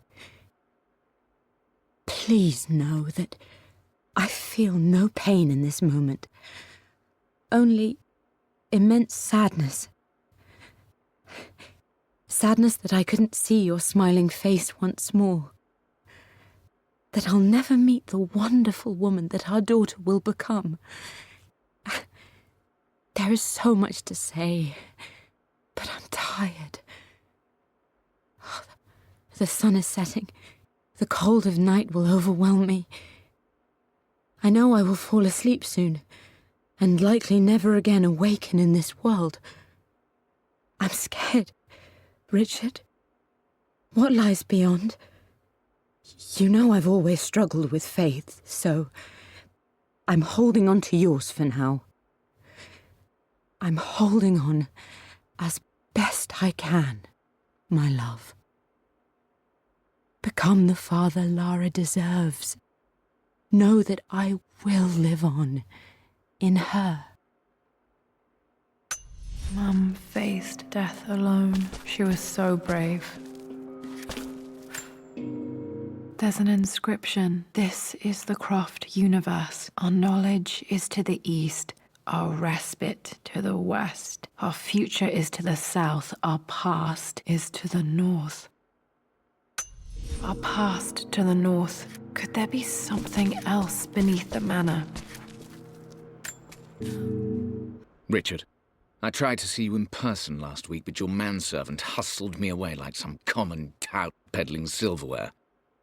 Speaker 3: Please know that I feel no pain in this moment, only immense sadness. Sadness that I couldn't see your smiling face once more. That I'll never meet the wonderful woman that our daughter will become. There is so much to say, but I'm tired. The sun is setting. The cold of night will overwhelm me. I know I will fall asleep soon, and likely never again awaken in this world. I'm scared. Richard, what lies beyond? You know I've always struggled with faith, so I'm holding on to yours for now. I'm holding on as best I can, my love. Become the father Lara deserves. Know that I will live on in her.
Speaker 1: Mum faced death alone. She was so brave. There's an inscription. This is the Croft universe. Our knowledge is to the east, our respite to the west. Our future is to the south, our past is to the north. Our past to the north. Could there be something else beneath the manor?
Speaker 2: Richard, I tried to see you in person last week, but your manservant hustled me away like some common tout peddling silverware.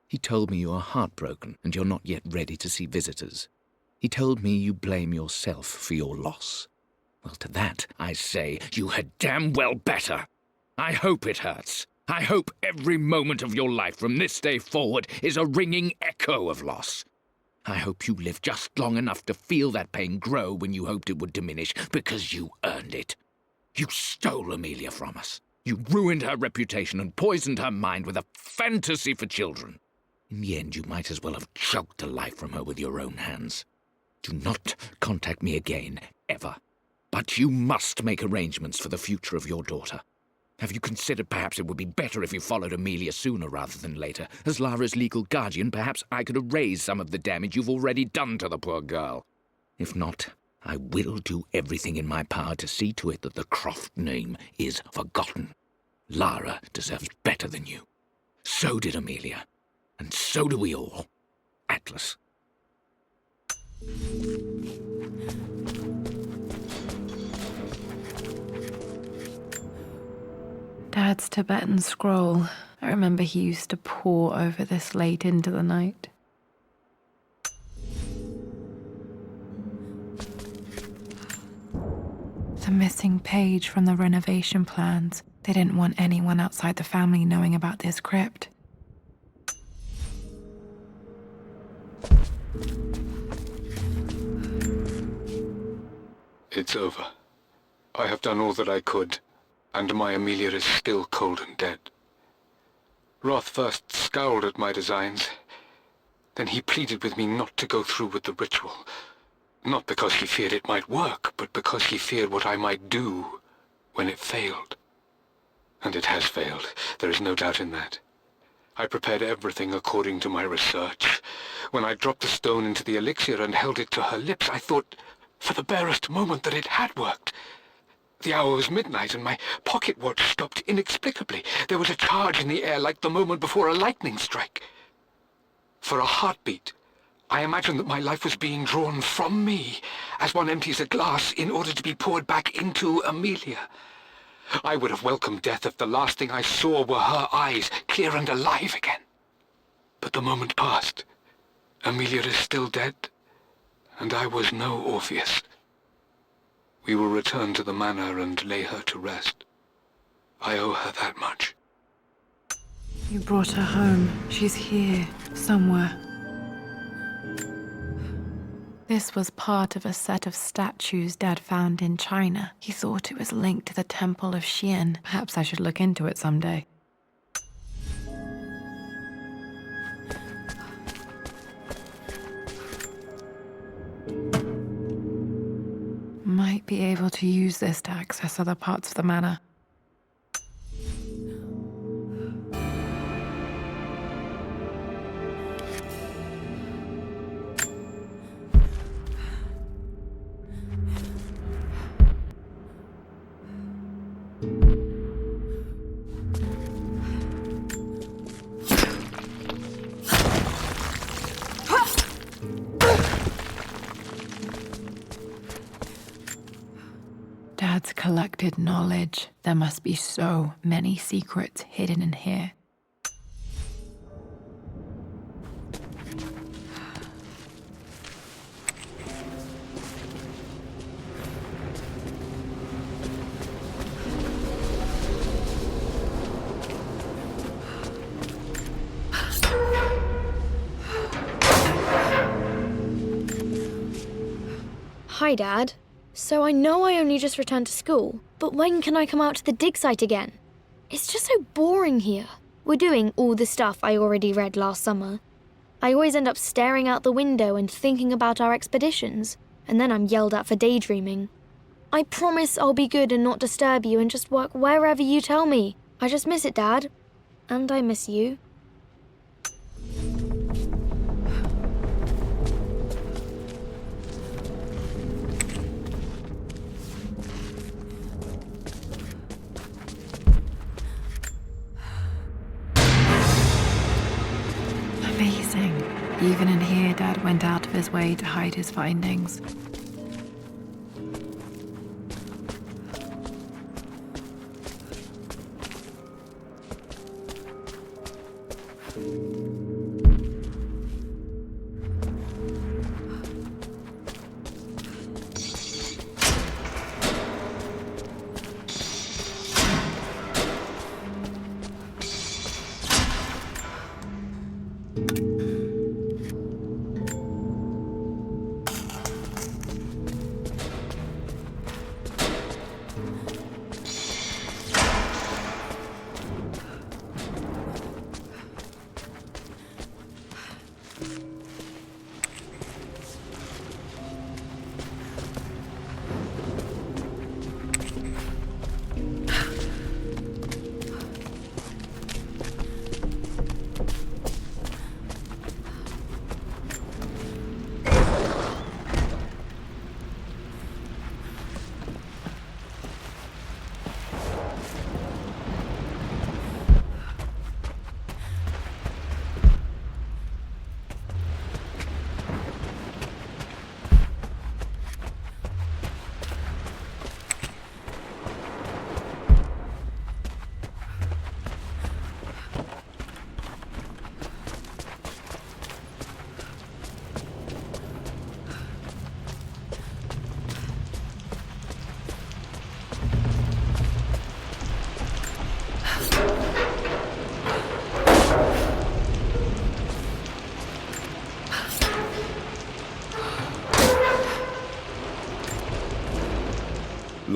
Speaker 2: He told me you are heartbroken and you're not yet ready to see visitors. He told me you blame yourself for your loss. Well, to that, I say you had damn well better. I hope it hurts. I hope every moment of your life from this day forward is a ringing echo of loss. I hope you live just long enough to feel that pain grow when you hoped it would diminish, because you earned it. You stole Amelia from us. You ruined her reputation and poisoned her mind with a fantasy for children. In the end, you might as well have choked the life from her with your own hands. Do not contact me again, ever. But you must make arrangements for the future of your daughter. Have you considered perhaps it would be better if you followed Amelia sooner rather than later? As Lara's legal guardian, perhaps I could erase some of the damage you've already done to the poor girl. If not, I will do everything in my power to see to it that the Croft name is forgotten. Lara deserves better than you. So did Amelia. And so do we all. Atlas.
Speaker 1: Dad's Tibetan scroll. I remember he used to pore over this late into the night. The missing page from the renovation plans. They didn't want anyone outside the family knowing about this crypt.
Speaker 4: It's over. I have done all that I could, and my Amelia is still cold and dead. Roth first scowled at my designs. Then he pleaded with me not to go through with the ritual. Not because he feared it might work, but because he feared what I might do when it failed. And it has failed. There is no doubt in that. I prepared everything according to my research. When I dropped the stone into the elixir and held it to her lips, I thought for the barest moment that it had worked. The hour was midnight, and my pocket watch stopped inexplicably. There was a charge in the air like the moment before a lightning strike. For a heartbeat, I imagined that my life was being drawn from me, as one empties a glass in order to be poured back into Amelia. I would have welcomed death if the last thing I saw were her eyes, clear and alive again. But the moment passed. Amelia is still dead, and I was no Orpheus. We will return to the manor and lay her to rest. I owe her that much.
Speaker 1: You brought her home. She's here, somewhere. This was part of a set of statues Dad found in China. He thought it was linked to the Temple of Xian. Perhaps I should look into it someday. Might be able to use this to access other parts of the manor. Dad's collected knowledge. There must be so many secrets hidden in here.
Speaker 5: Hi, Dad. So I know I only just returned to school, but when can I come out to the dig site again? It's just so boring here. We're doing all the stuff I already read last summer. I always end up staring out the window and thinking about our expeditions, and then I'm yelled at for daydreaming. I promise I'll be good and not disturb you and just work wherever you tell me. I just miss it, Dad. And I miss you.
Speaker 1: Amazing. Even in here, Dad went out of his way to hide his findings.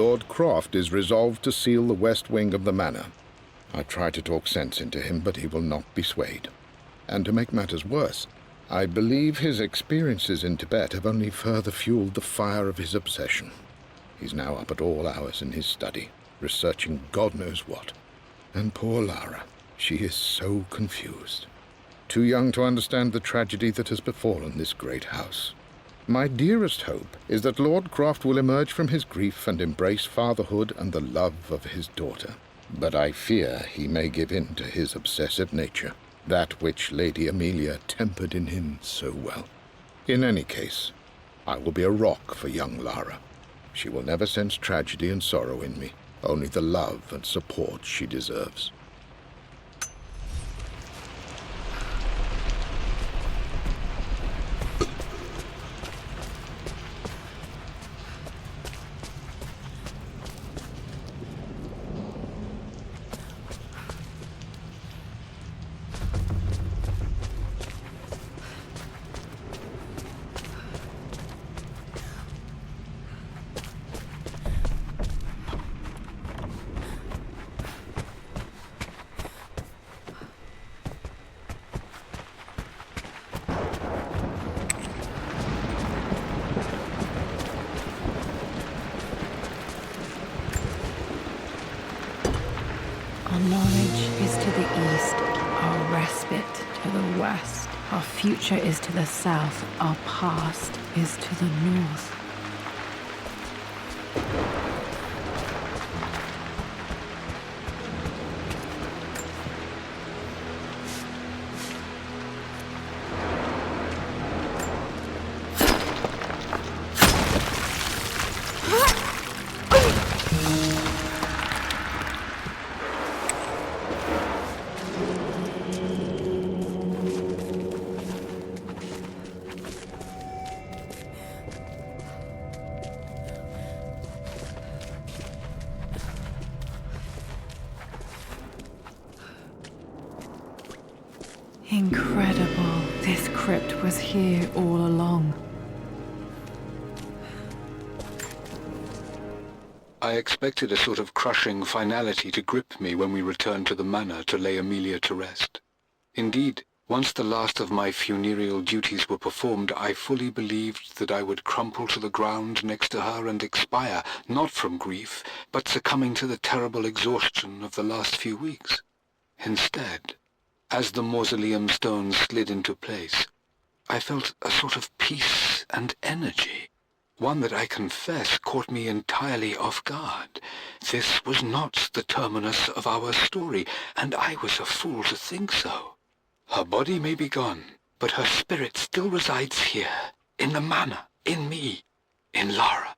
Speaker 6: Lord Croft is resolved to seal the west wing of the manor. I try to talk sense into him, but he will not be swayed. And to make matters worse, I believe his experiences in Tibet have only further fueled the fire of his obsession. He's now up at all hours in his study, researching God knows what. And poor Lara, she is so confused. Too young to understand the tragedy that has befallen this great house. My dearest hope is that Lord Croft will emerge from his grief and embrace fatherhood and the love of his daughter. But I fear he may give in to his obsessive nature, that which Lady Amelia tempered in him so well. In any case, I will be a rock for young Lara. She will never sense tragedy and sorrow in me, only the love and support she deserves.
Speaker 1: Our knowledge is to the east, our respite to the west. Our future is to the south, our past is to the north. Incredible. This crypt was here all along.
Speaker 4: I expected a sort of crushing finality to grip me when we returned to the manor to lay Amelia to rest. Indeed, once the last of my funereal duties were performed, I fully believed that I would crumple to the ground next to her and expire, not from grief, but succumbing to the terrible exhaustion of the last few weeks. Instead, as the mausoleum stones slid into place, I felt a sort of peace and energy, one that I confess caught me entirely off guard. This was not the terminus of our story, and I was a fool to think so. Her body may be gone, but her spirit still resides here, in the manor, in me, in Lara.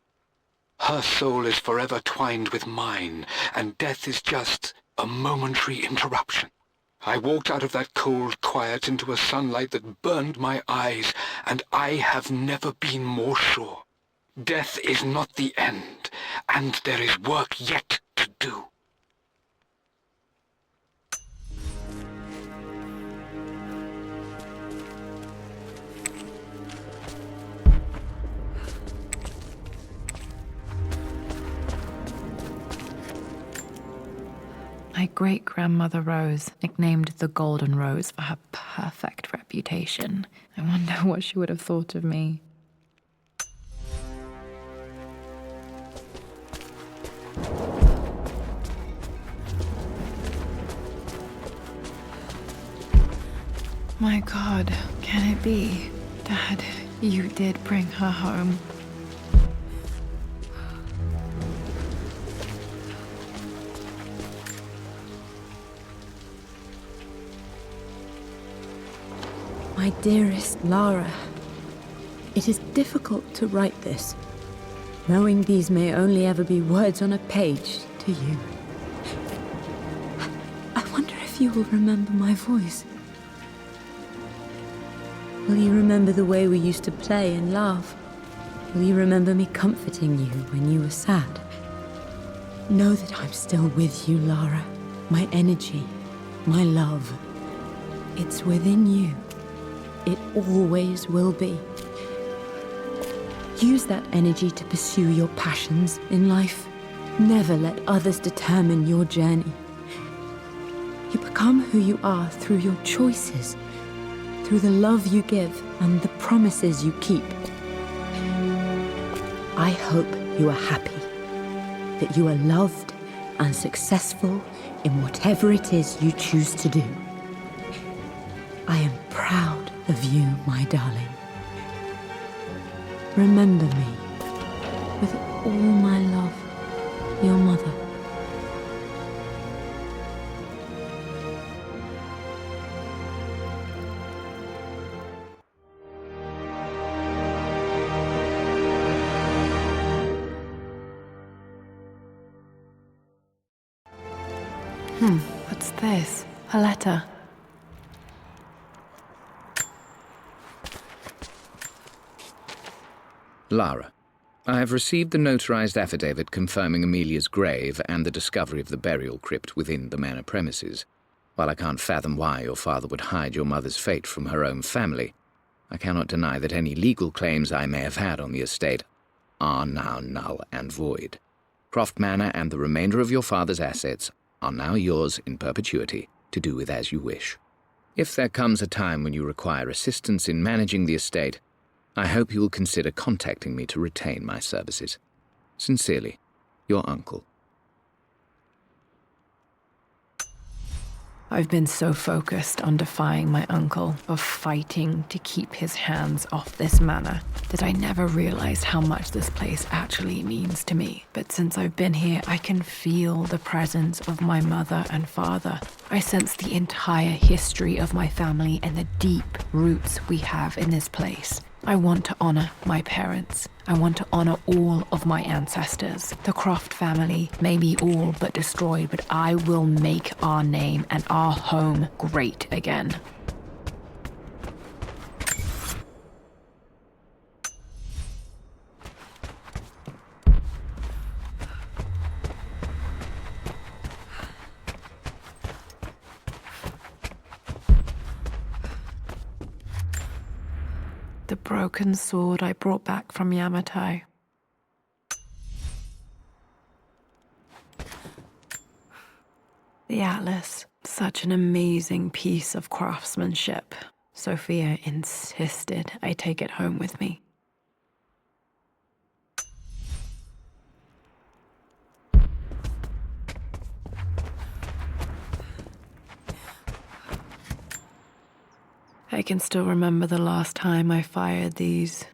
Speaker 4: Her soul is forever twined with mine, and death is just a momentary interruption. I walked out of that cold quiet into a sunlight that burned my eyes, and I have never been more sure. Death is not the end, and there is work yet to do.
Speaker 1: My great-grandmother Rose, nicknamed the Golden Rose for her perfect reputation. I wonder what she would have thought of me. My God, can it be? Dad, you did bring her home.
Speaker 3: My dearest Lara, it is difficult to write this, knowing these may only ever be words on a page to you. I wonder if you will remember my voice. Will you remember the way we used to play and laugh? Will you remember me comforting you when you were sad? Know that I'm still with you, Lara. My energy, my love. It's within you. It always will be. Use that energy to pursue your passions in life. Never let others determine your journey. You become who you are through your choices, through the love you give and the promises you keep. I hope you are happy, that you are loved and successful in whatever it is you choose to do. I am proud of you, my darling. Remember me, with all my love, your mother.
Speaker 1: What's this? A letter.
Speaker 2: Lara, I have received the notarized affidavit confirming Amelia's grave and the discovery of the burial crypt within the manor premises. While I can't fathom why your father would hide your mother's fate from her own family, I cannot deny that any legal claims I may have had on the estate are now null and void. Croft Manor and the remainder of your father's assets are now yours in perpetuity to do with as you wish. If there comes a time when you require assistance in managing the estate, I hope you will consider contacting me to retain my services. Sincerely, your uncle.
Speaker 1: I've been so focused on defying my uncle, of fighting to keep his hands off this manor, that I never realized how much this place actually means to me. But since I've been here, I can feel the presence of my mother and father. I sense the entire history of my family and the deep roots we have in this place. I want to honor my parents. I want to honor all of my ancestors. The Croft family may be all but destroyed, but I will make our name and our home great again. The broken sword I brought back from Yamato. The atlas, such an amazing piece of craftsmanship. Sophia insisted I take it home with me. I can still remember the last time I fired these.